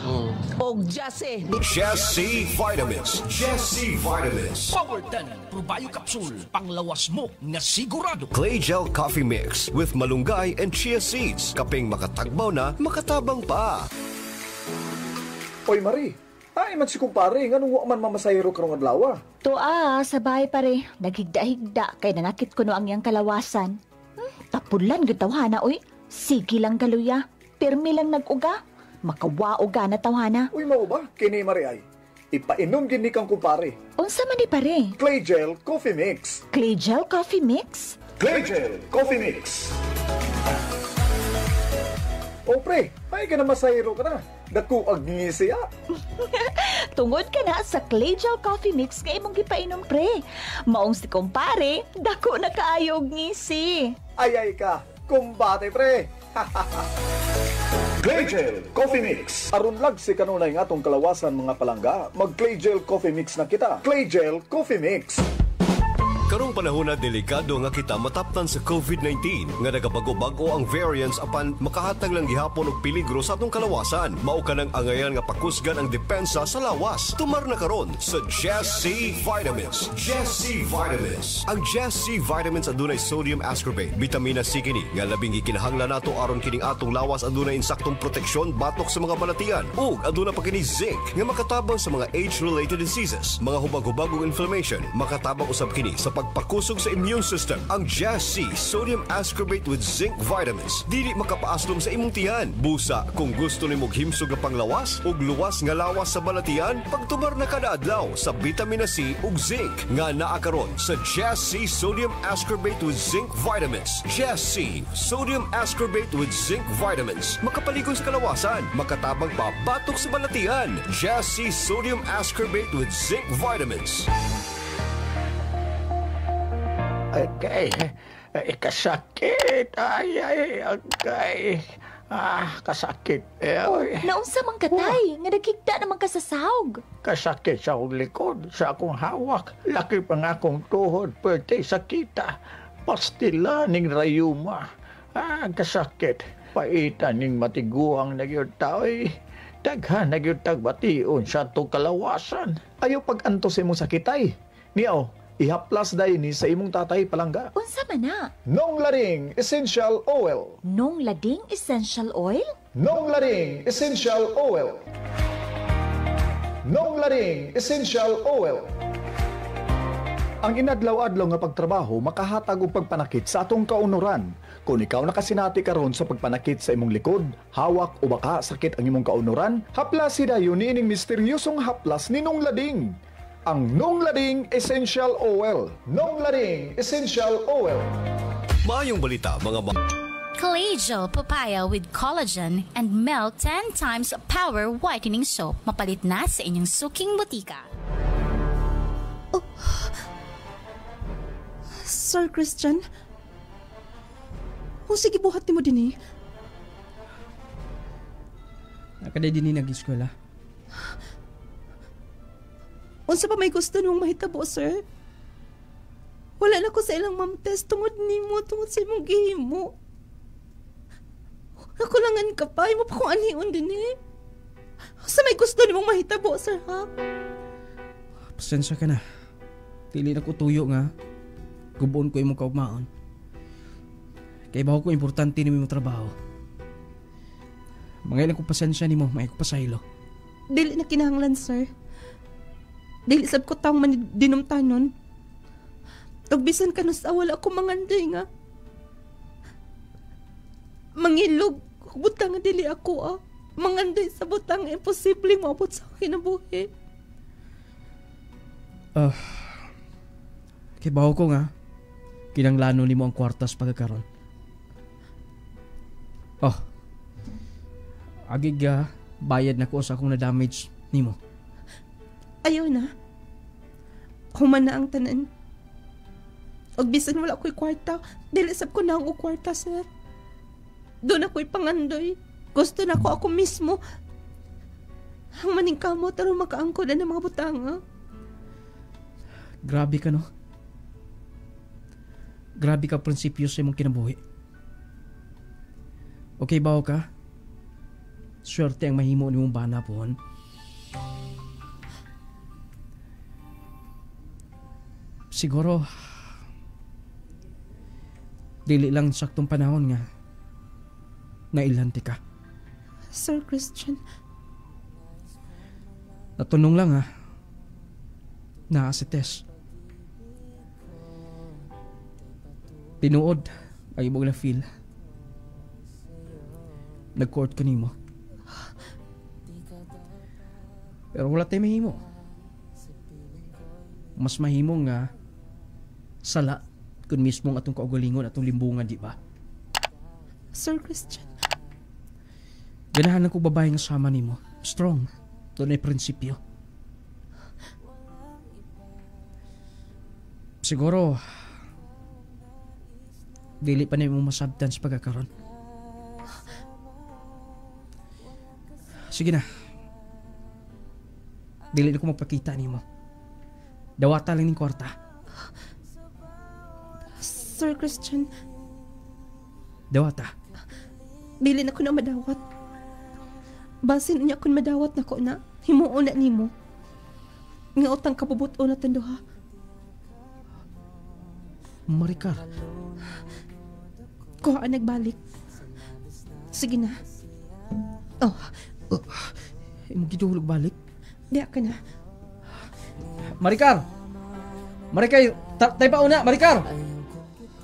og jase. Jesse Vitamins. Jesse Vitamins. Powertan Probio Capsule, panglawas mo nga sigurado. Clay Gel Coffee Mix with malunggay and chia seeds. Kaping makatagbaw na, makatabang pa. Oy Marie, ay man si kumpare, nga nung man mamasayro karong adlaw. Tua, sabay pare. Naghigda-higda kay nanakit ko no ang iyang kalawasan. Tapulan gud tawhana oy. Sige lang galuya. Pirmi lang nag-uga. Makawa-uga na tawhana. Uy mao ba? Kini Marie ay. Ipainom gid ni kang kumpare. Unsa man ni pare? Clay Gel Coffee Mix. Clay Gel Coffee Mix? Clay Gel Coffee Mix. O pre, ay ka na masayro ka na. Dako ag ngisiya. Tungod ka na sa Clay Gel Coffee Mix kay imong gipainom pre. Maong si kumpare, dako na kaayo og ngisi. Ay ka, kumbate pre. Clay Gel Coffee Mix. Aron lag si kanunay nga atong kalawasan mga palangga, mag Clay Gel Coffee Mix na kita. Clay Gel Coffee Mix. Karong panahon na delikado nga kita mataptan sa COVID-19 nga nagabago-bago ang variants apan makahatag lang gihapon og peligro sa atong kalawasan. Mao kanang angayan nga pakusgan ang depensa sa lawas. Tumar na karon sa Jesse Vitamins. Jesse Vitamins. Ang Jesse Vitamins adunay sodium ascorbate, vitamina C kini nga labing gikinahanglan nato aron kining atong lawas adunay insaktong proteksyon batok sa mga balatian ug aduna pa kini zinc nga makatabang sa mga age-related diseases, mga hubag-hubagong inflammation, makatabang usab kini sa pagpakusog sa immune system. Ang Jesse Sodium Ascorbate with Zinc Vitamins dili makapaaslom sa imong tiyan. Busa kung gusto nimong himsog nga panglawas ug luwas nga lawas sa balatian, pagtumar na kada adlaw sa vitamina C ug zinc nga naa karon sa Jesse Sodium Ascorbate with Zinc Vitamins. Jesse Sodium Ascorbate with Zinc Vitamins. Makapaligon sa kalawasan, makatabang pa batok sa balatian. Jesse Sodium Ascorbate with Zinc Vitamins. Agay, kasakit. Ay, agay. Kasakit. Naunsa man katay, nga nagkigda naman ka sa sahog. Kasakit sa akong likod, sa akong hawak. Laki pa nga akong tuhod, pwede sakita. Pastila ning rayuma. Kasakit. Paitan ning matiguang nagyod tao'y. Daghan nagyod tagbation sa itong kalawasan. Ayaw pag-antos imong sakitay. Niyaw, ihaplas dayon ni sa imong tatay palangga. Unsa man na? Nong Lading Essential Oil. Nong Lading Essential Oil? Nong Lading Essential Oil. Nong Lading Essential Oil. Ang inadlaw-adlaw nga pagtrabaho makahatag og pagpanakit sa atong kaunoran. Kung ikaw nakasinati karon sa pagpanakit sa imong likod, hawak o baka sakit ang imong kaunoran, haplas dayon niining misteryosong haplas ni Nong Lading. Ang Nong Lading Essential Oil. Nong Lading Essential Oil. Maayong balita mga Clay Gel Papaya with Collagen and Milk 10 times Power Whitening Soap. Mapalit na sa inyong suking butika. Oh. Sir Christian? Sige, buhat mo din eh. Nakaday din nag-eskwela. Unsa pa may gusto nung mahitabo, sir? Wala na ko sa ilang mamtest tungod nimo, tungod sa imong gihimo. Nakulangan ka pa, imo pa kung anion din eh. Sa may gusto nimong mahitabo, sir, ha? Pasensya ka na. Dili na ko tuyo nga. Gubuon ko imong kaugmaon. Kaya baho ko importante ni imong trabaho. Mangailan ko pasensya nimo, may ko pasaylo. Dili na kinahanglan, sir. Dili sab ko taong dinumtanon. Ug bisan kanus wala ako manganday nga. Mangilog, butang nga dili ako manganday sa butang imposible maabot sa kinabuhi. Kaya baho ko nga. Kinanglano nimo ang kwartas pagkakaroon. Agig bayad na ko sa akong na-damage nimo. Ayaw na. Human na ang tanan. Og bisan wala ko'y kwarta, dilisap ko na ang kwarta, sir. Doon ako'y pangandoy. Gusto na ko ako mismo. Ang maning kamot, aron makaangkod na ng mga butanga. Grabe ka, no? Grabe ka prinsipyo sa imong kinabuhi. Okay ba ka? Swerte ang mahimo ni mong bana po. Siguro dili lang saktong panahon nga nailhanti ka. Sir Christian, natunong lang na si Tess. Tinuod ay imong na feel. Nag-court ka nimo. Pero wala tayo mahimo. Mas mahimo nga sala kung mismo atong kaugalingon atong limbungan, di ba? Sir Christian, ganahan lang ko babae nga sama nimo. Strong. Doon ay prinsipyo. Siguro dili pa na mo masabtan sa pagkakaroon. Sige na. Dili na ko magpakita nimo. Dawata lang ning kwarta. Sir Christian, dawata. dili na ko na madawat. Basin niya kung madawat na ko na, himuon na nimo. Nga utang kabubuto na tanduha. Maricar. Kuha nagbalik. Sige na. Oh. Imong gidulog balik? Diya ka na. Maricar! Maricar! Tay pa una! Maricar!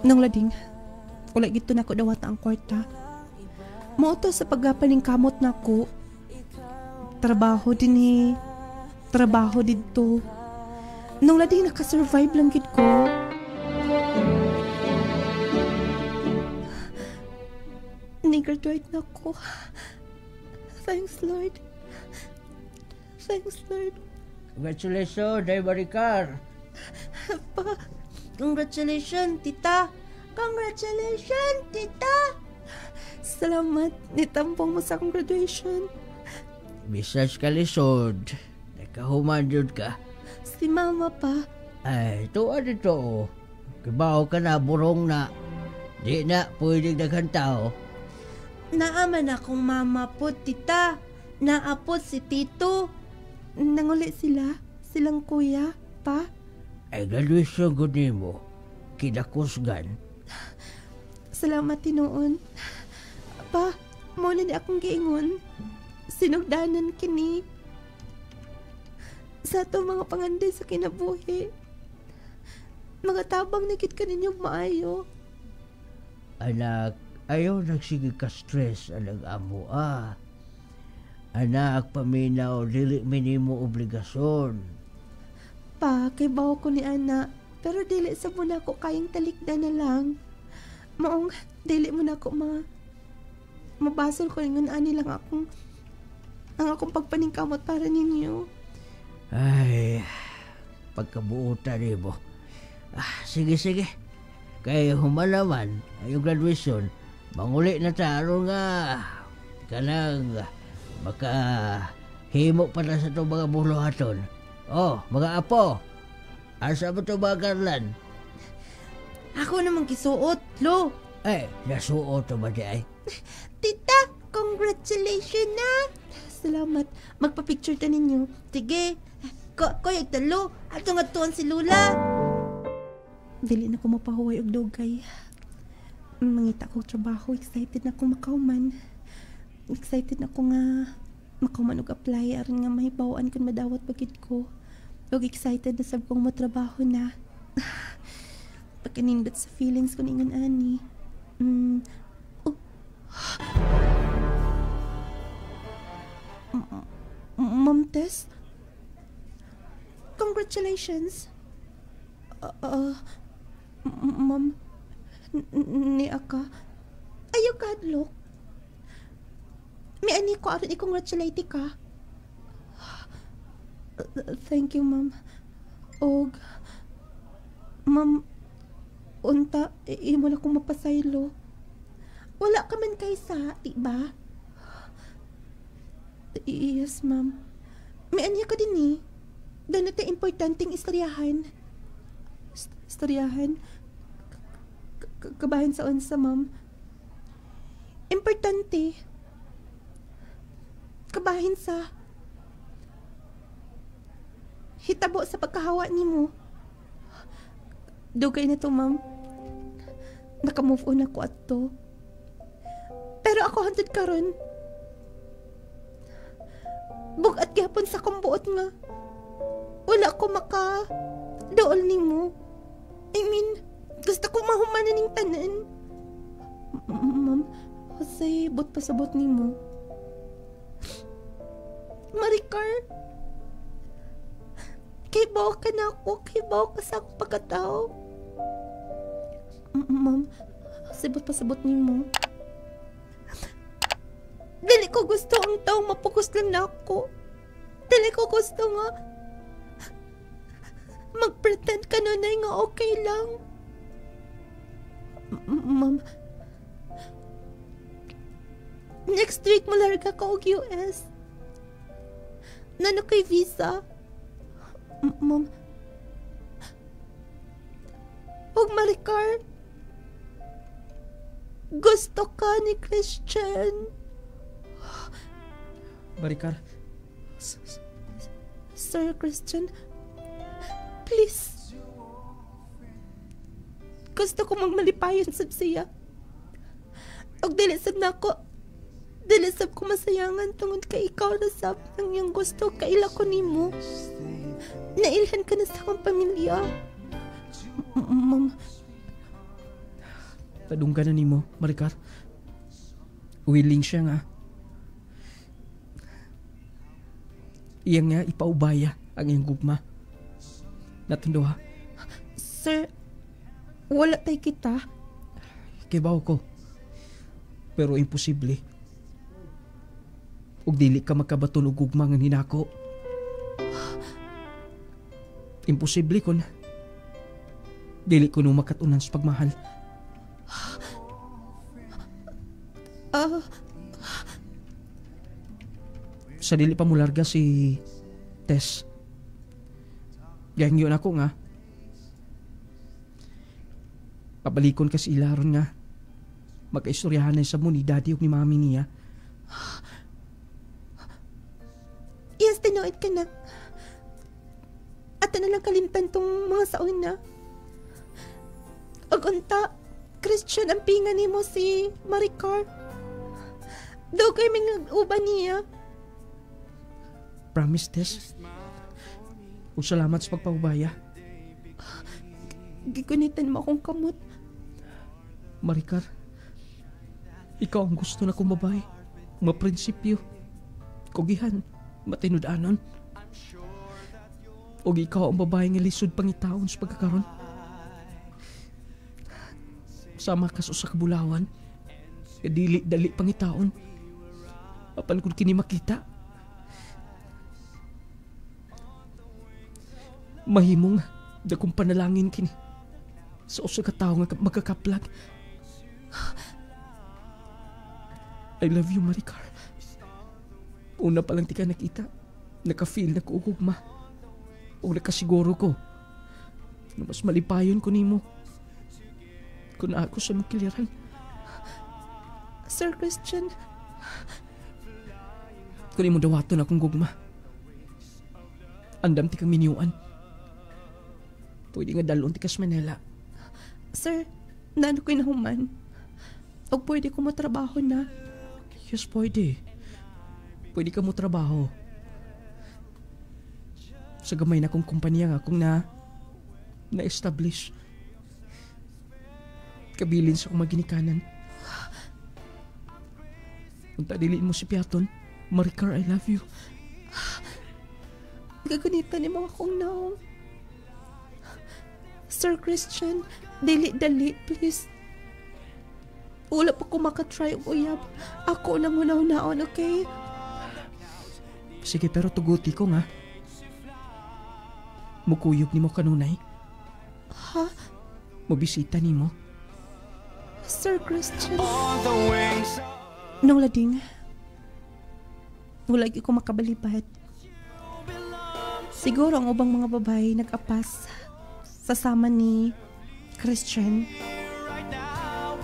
Nang lading, wala gito na ko dawata ang kwarta. Mauto sa paggapaling kamot na ko. Trabaho din trabaho dito. Nung lading nakasurvive lang gid ko. Ni-graduate na ko. Thanks, Lord. Thanks, Lord. Congratulations, Day Maricar. Pa, congratulations, tita. Congratulations, tita. Salamat, nitampong mo sa akong graduation. Bisas ka lisod. Nakahuman yun ka. Si mama pa. Ay, tuwa dito. Kibaw ka na, burong na. Di na, pwedeng naghantaw. Naaman akong mama po, tita. Naapot si tito. Nanguli silang kuya, pa. Ay, graduation ko nimo. Kinakusgan. Salamat, tinuon. Pa, muna di akong giingon. Sinugdanan kini. Sa ato mga panganday sa kinabuhi. Mga tabang nakit ka ninyo maayo. Anak, ayaw nagsige ka stress alang amo Anak, paminaw, dili minimo obligasyon. Pa, kay bawo ko ni ana. Pero dili sa muna ko kayang talikda na lang. Maong, dili mo na ako mabasol ko rin ani lang ang akong pagpaningkamot para ninyo. Ay, pagkabuutan mo. Sige. Kaya humalaman, yung graduation, manguli na taro nga. Kanang, baka himo pa na sa itong mga buluhaton. Oh, mga apo, asa ba itong mga karlan? Ako namang kisuot, lo. Nasuot ba di ay? Tita, congratulations na. Salamat. Magpa-picture ta ninyo. Sige. Koy, talo. Ato nga tuon si Lula. Dili na ko mapahuway og dugay. Mangita ko trabaho. Excited na akong makauman. Excited na ako nga makauman og apply aron nga mahibawaan kung madawat pagid ko. Og excited na sab kong matrabaho na. Pagkanindot sa feelings ko ningon ani. Ma'am Tess? Congratulations. Ma'am, ni Aka. Ayaw kadlok. May ani ko aron i-congratulate ka. Thank you, ma'am. Og, ma'am, unta, imo na kong mapasaylo. Wala ka man kaysa, diba? Yes, ma'am. May anya ka din eh. Doon natin importanteng istoryahan. Istoryahan? Kabahin sa unsa, ma'am. Importante. Kabahin sa hitabo sa pagkahawa nimo. Dugay na to, ma'am. Naka-move on ako ato. Pero ako hantod karon. Bugat gyapon sa kumbuot nga. Wala ko maka dool nimo. I mean, gusto ko mahuman ning tanan. Ma'am, Jose, bot pa sa bot nimo. Maricar, kibaw ka na ako. Kibaw ka sa akong pagkatao. Ma'am, sibot pa sabot ni mo. Dili ko gusto ang tao mapokus lang na ako. Dili ko gusto nga mag-pretend ka nun ay nga okay lang. Ma'am, next week malarga ka og US. Nano kay visa. Ma'am, huwag Maricar, gusto ka ni Christian. Maricar, Sir Christian, please. Gusto ko magmalipayon sab siya. Og dilisab na ako. Dilisab ko masayangan tungod kay ikaw na sab ng iyang gusto kaila ko nimo. Nailhan ka na sa akong pamilya. Ma'am, padunggan na nimo, Maricar. Willing siya nga. Iyang nga ipaubaya ang iyang gugma. Natundo ha? Sir, wala tay kita. Kibaw ko. Pero imposible. Ug dili ka magkabaton og gugma nga hinako. Imposible kon. Dili ko no makatunan sa pagmahal. Sa dili pa mo larga si Tess. Gayang yun ako nga. Pabalikon ka si Ilaron nga. Magkaistoryahan na sa mo ni daddy o ni mami niya. Yes, tinood ka na. At na lang kalimtan tong mga saon na. Og unta, Christian ang pinga ni mo si Maricar. Daw kay mga uban niya. Promise, Tess. Ug salamat sa pagpaubaya. Gigunitan mo akong kamot. Maricar, ikaw ang gusto na kong babae. Maprinsipyo. Kugihan. Matinud-anon. O ikaw ang babae nga lisod pangitaon sa pagkakaroon. Sama ka sa kabulawan. Dili-dali pangitaon. Apan kung kini makita. Mahimong dakong panalangin kini. Sa usa ka tawo nga magkakaplag. I love you, Maricar. Una pa lang ti ka nakita, naka-feel na ko ugugma. O nakasiguro ko na mas malipayon ko nimo kung ako sa makiliran. Sir Christian, kung imo dawaton akong gugma, andam ti kang minyuan. Pwede nga dalon ti kas Manila. Sir, nano ko'y nahuman. O pwede ko matrabaho na. Yes, pwede. Pwede ka mo trabaho. Sa gamay na kong kumpanya nga kung na-establish. Kabilin sa kong maginikanan. Kung tadiliin mo si Piaton, Maricar, I love you. Gagunitan ni mga kong naong. Sir Christian, dali-dali, please. Wala pa ko makatry og uyab. Ako nang hunaw-hunaon, okay? Sige, pero tuguti ko nga. Mukuyog ni mo kanunay. Ha? Mabisita ni mo. Sir Christian. Nung lading, wala ko makabalibat. Siguro ang ubang mga babae nag-apas sa sama ni Christian.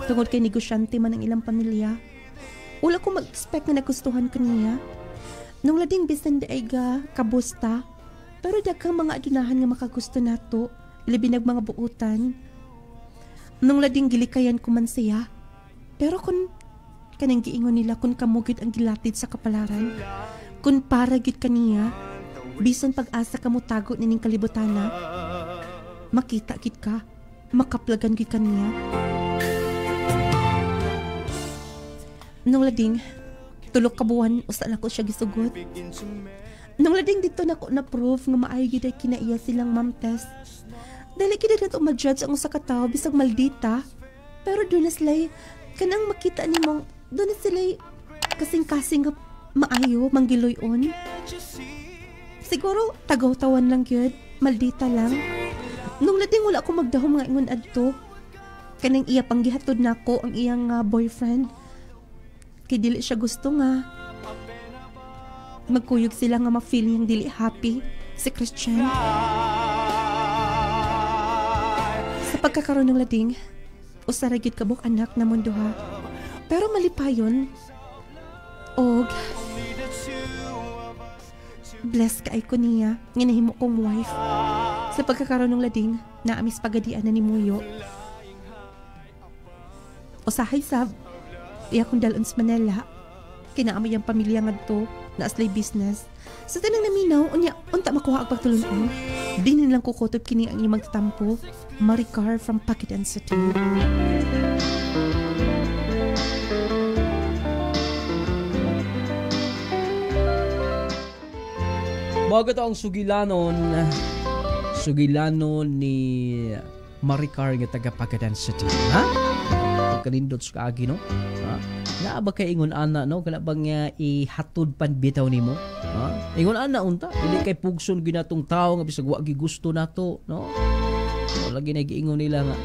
Tungod kay negosyante man ang ilang pamilya. Wala ko mag-expect na nagustuhan ko niya. Nung lading bisan ay ga kabusta, pero daghang mga adunahan nga makagusto nato, labi nag mga buutan. Nung lading gilikayan ko man siya, pero kung kanang giingon nila kung kamugid ang gilatid sa kapalaran, kung para gid kaniya, bisan pag-asa ka mo tago nining kalibutana, makita gid ka, makaplagan gid kaniya. Nung lading, tulok ka buwan, usa na ko siya gisugot. Nung lading dito na ko na-prove nga maayo gid ay kinaiya silang mom test. Dali gid na ito ma-judge ang usa ka tawo bisag maldita. Pero doon na sila'y, kanang makita ni mong, doon na sila'y kasing-kasing nga maayo, manggiloy-on. Siguro, tagaw-tawan lang yun, maldita lang. Nung lading wala ko magdahom nga ingon adto. Kanang iya panggihatod na ko ang iyang boyfriend. Kay dili siya gusto nga. Magkuyog sila nga ma-feel niyang dili happy si Christian. Sa pagkakaroon ng lading, usara gyud kabuk anak na mundo ha. Pero malipayon. Og bless ka ay ko niya nga nahimo kong wife. Sa pagkakaroon ng lading, naamis pagadian na ni Muyo. Usahay sab, iya kong dalon sa Manila. Kinaamay ang pamilya nga to na aslay business. Sa tanang naminaw, unta makuha ang pagtulon. Dinin lang kukutob kini ang imang tatampo. Maricar from Pakitan City. Bago ito ang sugilanon ni Maricar nga taga Pakitan City. Ha? Kanindot sa kaagi, no? Ha? Naaba kay ingon ana, no? Kana bang ihatod pan bitaw nimo? Ha? Ingon ana unta, dili kay pugson ginatong tawo nga bisag wa gi gusto nato, no? Wala gi nagiingon nila nga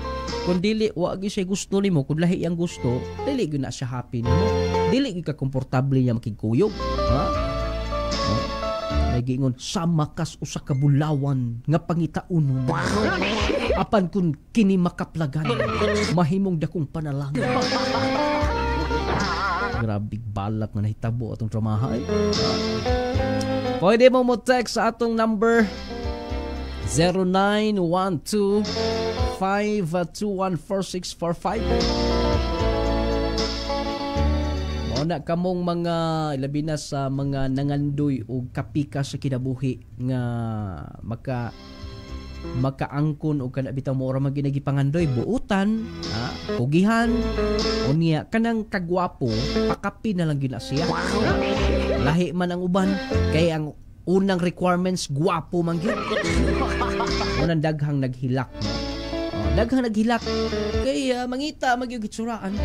kung dili wa gi siya gusto nimo, kung lahi ang gusto, dili gyud na siya happy nimo. Dili gyud ka komportable niya makigkuyog, ha? Nagiingon sa makas usa ka bulawan nga pangitaunon. Apan kun kini makaplagan, mahimong dakong panalangin. Grabe balak nga nahitabo atong tramaha. Pwede mo text sa atong number 0912-521-4645. Mauna kamong mga ilabi na sa mga nangandoy o kapika sa kinabuhi nga makaangkon o kana bitaw mo ora maginagi pangandoy buutan, pugihan unya kanang kagwapo pakapi na lang gina siya. Lahi man ang uban kay ang unang requirements gwapo man gyud. Unang daghang naghilak, no? Daghang naghilak kay mangita magyud gitsuraan.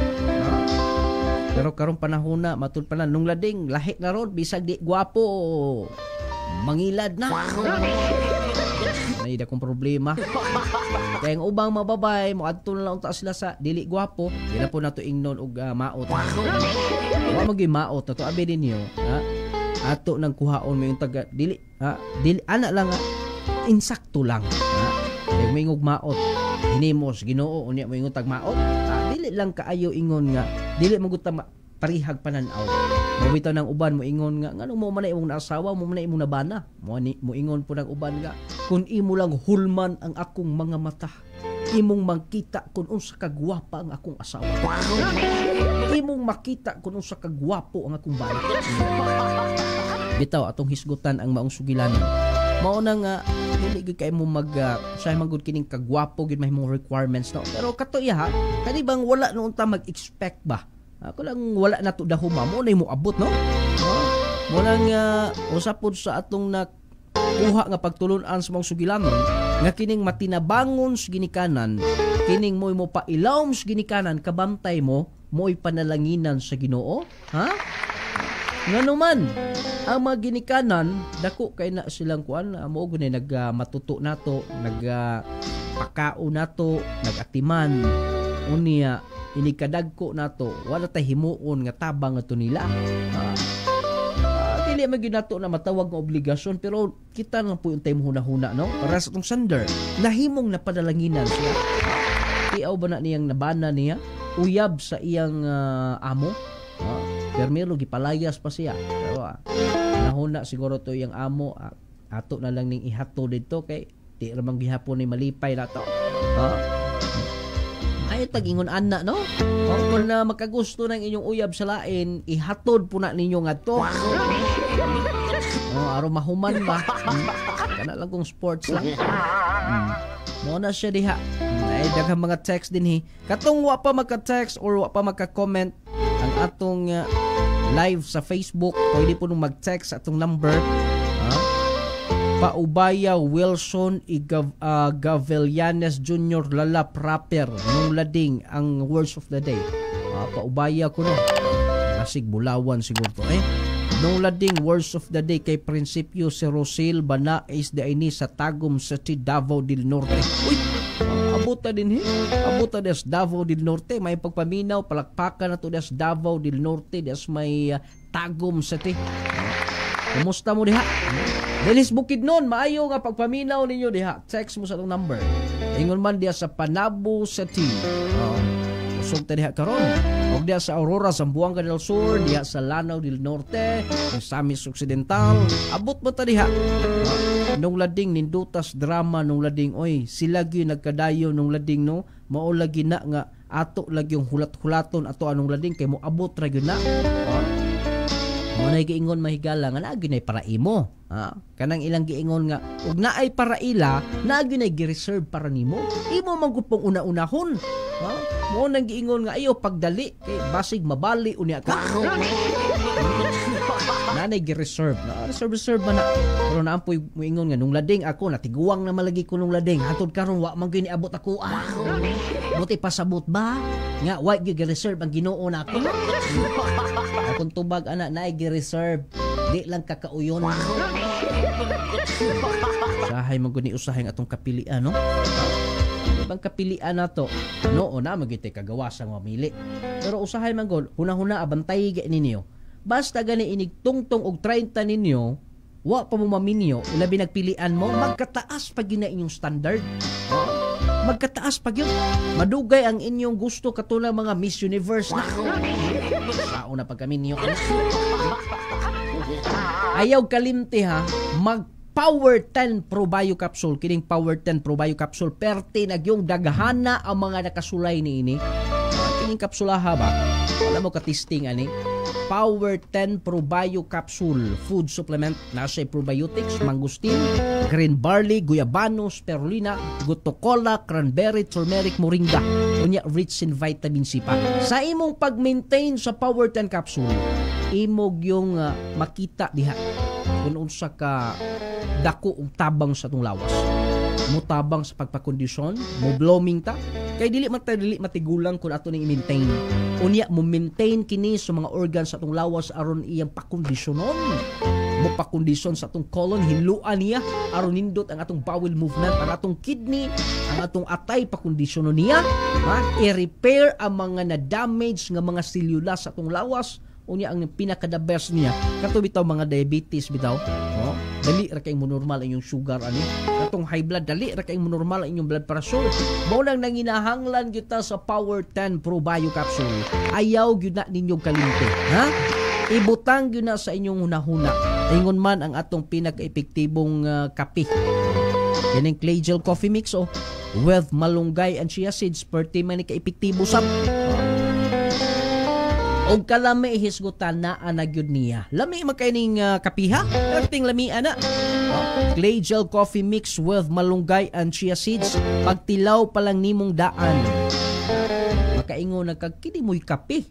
Pero karong panahon na matud pa na nung lading lahi na ron bisag di gwapo mangilad na. Naida kong problema. Kaya ang ubang mababay, makadto na lang unta sila sa dili gwapo, di na po nato ingnon og maot. Wa maging maot na to abi ninyo, ha? Ato nang kuhaon mo yung taga dili, ha? Dili ana lang insakto lang, ha? Kaya may ingog maot. Hinimos Ginoo unya mo ingon tag maot. Dili lang kaayo ingon nga, dili mo gud parihag pananaw. Mabitaw ng uban mo ingon nga ngano mo man imong naasawa mo man imong nabana. Mo ingon po ng uban nga kun imo lang hulman ang akong mga mata, imong makita kun unsa ka gwapa ang akong asawa. Imong makita kun unsa ka gwapo ang akong bana. Bitaw atong hisgutan ang maong sugilanon. Mao na nga dili gyud kay mo say magud kining kagwapo gyud mahimong requirements no. Pero kato iya ha, kani bang wala no unta mag-expect ba? Ako lang wala na to dahuma mo na mo abot no. Mo nang usapod sa atong nakuha nga pagtulunan sa mga sugilanon nga kining matinabangon sa ginikanan, kining mo pailawom sa ginikanan kabantay mo mo'y panalanginan sa Ginoo? Ha? Ngano man, ang mga ginikanan, dako kay na silang kuan, mo gunay matuto nato, pakao nato, nagatiman, unya inikadagko nato, wala tay himuon nga tabang ato nila. Dili man gyud nato na matawag nga obligasyon, pero kita lang po yung time huna-huna, no? Para sa tong sander, nahimong napadalanginan siya. Tiaw ba na niyang nabana niya? Uyab sa iyang amo? Permelo gipalayas pa siya. Pero nahuna siguro to yung amo, ato na lang ning ihato dito kay di ramang gihapon ni malipay na to. Ay tagingon ana, no? Kung makagusto ng inyong uyab sa lain, ihatod po na ninyo ngadto. Aron mahuman ba? Kana lang kung sports lang. Mo na siya diha. Ay daghang mga text din katong wa pa magka-text or wa pa magka-comment ang atong live sa Facebook, pwede po nung mag-text atong number. Paubaya Wilson Gavillanes Jr. Lalap Rapper nung lading ang words of the day. Paubaya ko no. Kasig bulawan siguro to nung lading words of the day kay prinsipyo si Rosil Bana is the ini sa Tagum City, Davao del Norte. Uy! Abuta din abuta des Davao del Norte, may pagpaminaw palakpakan na to des Davao del Norte, des may Tagum City. Kumusta mo diha? Delis Bukidnon, maayo nga pagpaminaw ninyo diha. Text mo sa itong number. Ingon man diha sa Panabo City. Usog ta diha karon. Og diha sa Aurora, Zamboanga del Sur, diha sa Lanao del Norte, Misamis Occidental. Abot mo ta diha. Nung lading nindutas drama nung lading sila gyud nagkadayo nung lading no, mao lagi na nga ato lagi yung hulat-hulaton ato anong lading kay mo abot ra gyud na. Mo nay giingon mahigala nga naa gyud nay para imo. Kanang ilang giingon nga ug naay para ila, naa gyud nay gi-reserve para nimo. Imo man gud pong una-unahon. Mo nang giingon nga ayo pagdali kay basig mabali unya ka. Nanay gi-reserve. Reserve man na. Pero naampoy moingon nga nung lading ako natiguwang na malagi ko nung lading. Hatod karon wa man gyud niabot ako. Buti pasabot ba? Nga wa gyud gi-reserve ang Ginoo nako. Akong tubag ana naay gi-reserve. Di lang kakauyon. Usahay man gud ni usahay atong kapilian, no? Ibang kapilian nato. Noo na magite kagawas ang mamili. Pero usahay man gud hunahuna abantay ninyo. Basta gani inigtungtong og 30 ninyo, wa pa mo maminyo, ilabi nagpilian mo, magkataas pag yun na inyong standard. Magkataas pag yun. Madugay ang inyong gusto katulad mga Miss Universe na. Sao na pagkaminyo. Ayaw kalimti ha, Power 10 Pro Bio Capsule. Kining Power 10 Pro Bio Capsule, perte nagyong daghana ang mga nakasulay ni ini. Kining kapsulaha ba? Wala mo katisting ani. Power 10 Pro Bio Capsule food supplement, nasa probiotics, mangustin, green barley, guyabano, spirulina, gutocola, cranberry, turmeric, moringa. Unya rich in vitamin C pa. Sa imong pag-maintain sa Power 10 capsule, imog yung makita diha kung unsa ka dako og tabang sa tong lawas. Mo tabang sa pagpakondisyon, mo blooming ta. Kay dili matigulang kung ato ning i-maintain. Unya mo maintain kini sa mga organs sa atong lawas aron iyang pakondisyonon. Mo pakondisyon sa atong colon, hiluan niya aron nindot ang atong bowel movement, ang atong kidney, ang atong atay pakondisyonon niya, i-repair ang mga na-damage nga mga selula sa atong lawas. Unya ang pinaka the best niya kato bitaw mga diabetes bitaw. Dali ra kay mo normal ang inyong sugar ani. Katong high blood dali ra kay mo normal ang inyong blood pressure. Mao nang nanginahanglan gyud ta sa Power 10 Pro Bio Capsule. Ayaw gyud na ninyong kalimti, ha? Ibutang gyud na sa inyong hunahuna. Ingon man ang atong pinaka-epektibong kape. Yan ang clay gel coffee mix with malunggay and chia seeds, perti man ni ka-epektibo sab. Og kalami ihisgutan na anagyud niya. Lami makaining kapiha, perting lami ana. Clay gel coffee mix with malunggay and chia seeds. Pagtilaw pa lang nimong daan. Makaingon nagkakini mo'y kape.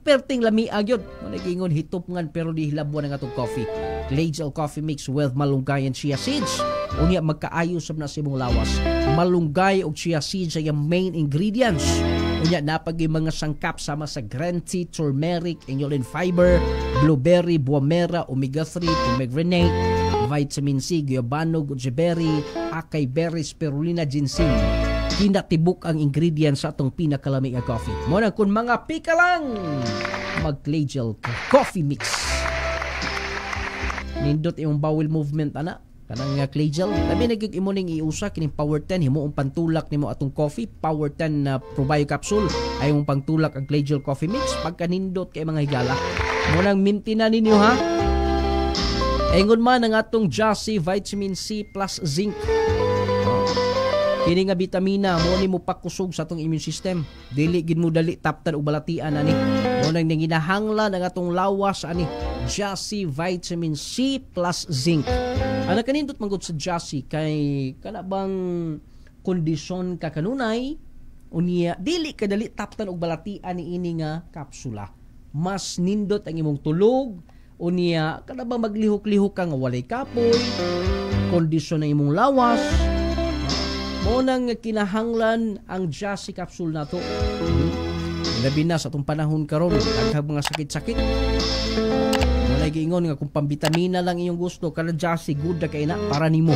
Perting lami agyod. Nagingon hitop ngan pero di hilabuan ang atong coffee. Clay gel coffee mix with malunggay and chia seeds. Unya magkaayo sab na sa imong lawas. Malunggay og chia seeds ay ang main ingredients. Unya napagi mga sangkap sama sa green tea, turmeric, inulin fiber, blueberry, buwamera, omega-3, pomegranate, vitamin C, guayabano, goji-berry, acai berry, spirulina, ginseng. Kinatibuk ang ingredients sa atong pinakalamig nga coffee. Muna kung mga pika lang, mag-Claygel coffee mix. Nindot yung bowel movement, ana. Kanang nga Claygel. Labi nagig imo ning iusa kining Power 10 himo ang pantulak nimo atong coffee. Power 10 na probio capsule ay yung pantulak ang Claygel coffee mix pagka nindot kay mga higala. Munang mintina ninyo ha. Ingon man ang atong Jassy vitamin C plus zinc. Kini nga bitamina mo ni mo pakusog sa atong immune system. Dili gid mo dali taptan og balatian ani. Mo nang ginahanglan ang atong lawas ani. Jassy vitamin C plus zinc. Ana kanindot manggod sa Jassy kay kana bang kondisyon ka kanunay unya dili ka dali taptan og balatian ni ini nga kapsula. Mas nindot ang imong tulog unya kana bang maglihok-lihok ka nga walay kapoy, kondisyon ng imong lawas. Mo nang kinahanglan ang Jassy capsule nato. Labi na sa atong panahon karon, daghang mga sakit-sakit. Walay giingon nga kung pambitamina lang iyong gusto, kana Jassy good na kay na para nimo.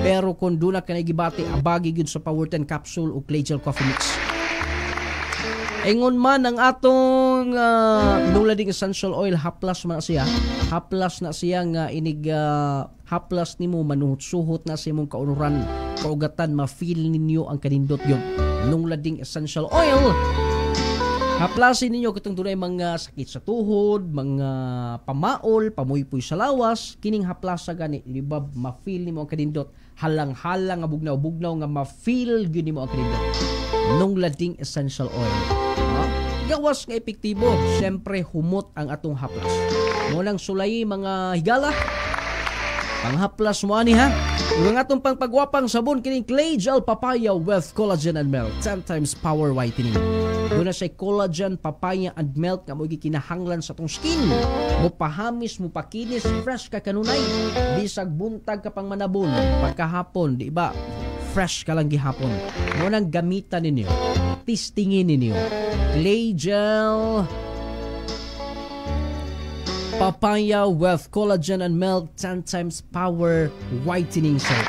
Pero kung duna ka nagibati, abagi gyud sa Power 10 capsule o Claygel coffee mix. Ingon man ang atong nulading essential oil, haplas man siya. Haplas na siya nga inig haplas nimo manuhot-suhot na sa imong kaunuran, kaugatan, ma-feel ninyo ang kanindot yun. Nulading essential oil. Haplasin ninyo katong dunay mga sakit sa tuhod, mga pamaol, pamuypoy sa lawas, kining haplasa gani, di ba ma-feel nimo ang kanindot, halang-halang nga bugnaw-bugnaw nga ma-feel gyud nimo ang kanindot. Nulading essential oil. Gawas nga epektibo, siyempre humot ang atong haplas. Munang sulay mga higala, panghaplas mo ani ha. Ang atong pangpagwapang sabon kining Claygel papaya with collagen and milk, 10 times power whitening. Doon na siya collagen, papaya and milk nga mo kinahanglan sa atong skin. Mupahamis, mupakinis, fresh ka kanunay. Bisag buntag ka pang manabon, pagkahapon, di ba? Fresh ka lang gihapon. Munang gamitan ninyo, testingin ninyo. Claygel papaya with collagen and milk, 10 times power whitening soap.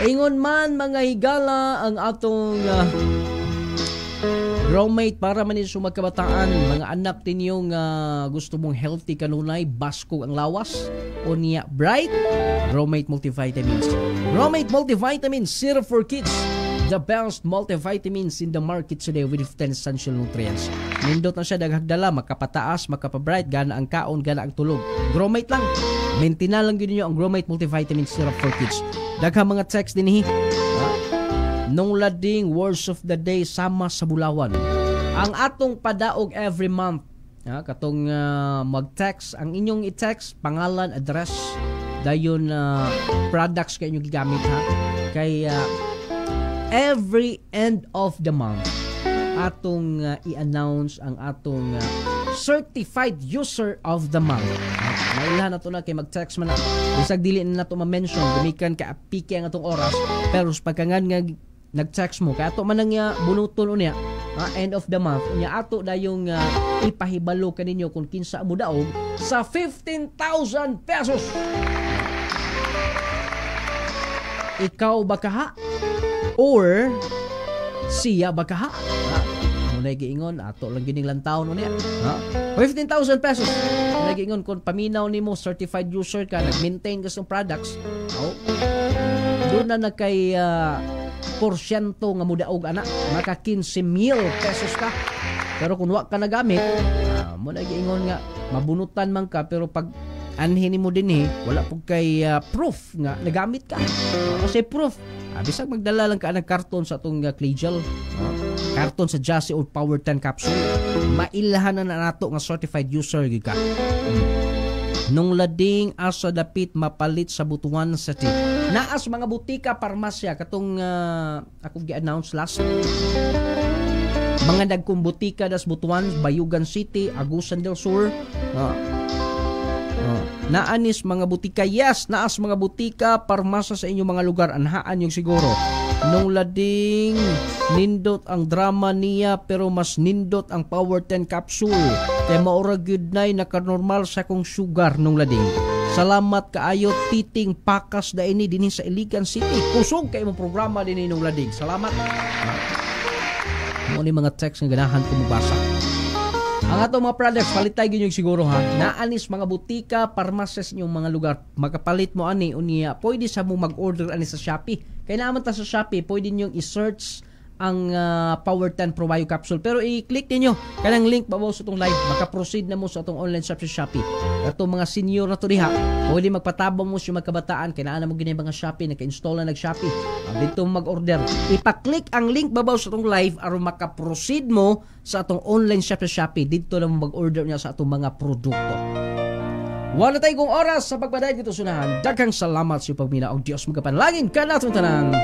Ingon man mga higala ang atong Growmate para man iso magkabataan, mga anak ninyo nga gusto mong healthy kanunay, basko ang lawas, o niya bright, Growmate multivitamins. Growmate multivitamins, syrup for kids. The best multivitamins in the market today with 10 essential nutrients. Nindot na siya daghagdala, makapataas, makapabright, gana ang kaon, gana ang tulog. Growmate lang. Maintina lang din niyo ang Growmate multivitamins syrup for kids. Daghang mga text din nung lading words of the day sama sa bulawan. Ang atong padaog every month. Katong mag-text, ang inyong i-text, pangalan, address, dayon products kayo inyong gigamit ha. Kay every end of the month atong i-announce ang atong certified user of the month. Mailan na to na kay mag-text man na. Bisag dili na to ma-mention, gumikan ka apike ang atong oras, pero pagkangan nga nag-text mo, kaya ato man nang bunuton unya, end of the month, unya ato dayong ipahibalo kaninyo kung kinsa mo daog sa 15,000 pesos. Ikaw ba kaha? Or siya ba kaha? Munay giingon, ato lang gining lantawon unya. 15,000 pesos. Munay giingon kung paminaw nimo certified user ka, nag-maintain ka sa products. Doon na kay porsyento nga mudaog ana, maka 15,000 pesos ka. Pero kung wa ka nagamit, munay giingon nga mabunutan man ka, pero pag anhin mo din wala po kay proof nga nagamit ka. Kasi proof, bisag magdala lang ka ng karton sa atong Claygel, karton sa Jassy or Power 10 capsule, mailahanan na nato nga certified user gid ka. Nung lading asa dapit mapalit sa Butuan City. Naas mga butika, parmasya katong ako gi-announce last. Mga dagkong butika das Butuan, Bayugan City, Agusan del Sur. Naanis mga butika. Yes, naas mga butika, parmasa sa inyong mga lugar. Anhaan yung siguro. Nung lading nindot ang drama niya pero mas nindot ang Power 10 capsule. Kaya maura gyud nay nakanormal sa kong sugar nung lading. Salamat kaayo titing pakas da ini dinhi sa Iligan City. Kusog kay imong programa dinhi nung lading. Salamat. Mo ni mga text nga ganahan ko mabasa. Ang atong mga products palitay gyud yung siguro ha. Naanis mga butika, parmases inyong mga lugar. Makapalit mo ani unya. Pwede sa mo mag-order ani sa Shopee. Kaya naman ta sa Shopee, pwede niyo i-search ang Power 10 Probio Capsule. Pero i-click ninyo kanang link babaw sa itong live. Maka-proceed na mo sa itong online shop sa Shopee. Itong mga senior na to diha, pwede magpatabang mo sa magkabataan. Kaya naan mo ginay mga Shopee, naka-install na nag-Shopee. Dito mag-order. Ipa-click ang link babaw sa itong live aron maka-proceed mo sa itong online shop sa Shopee. Dito na mo mag-order niya sa itong mga produkto. Wala tayong oras sa pagbaday dito sunahan. Daghang salamat sa pagminaw. Diyos magapanlangin ka natong tanan.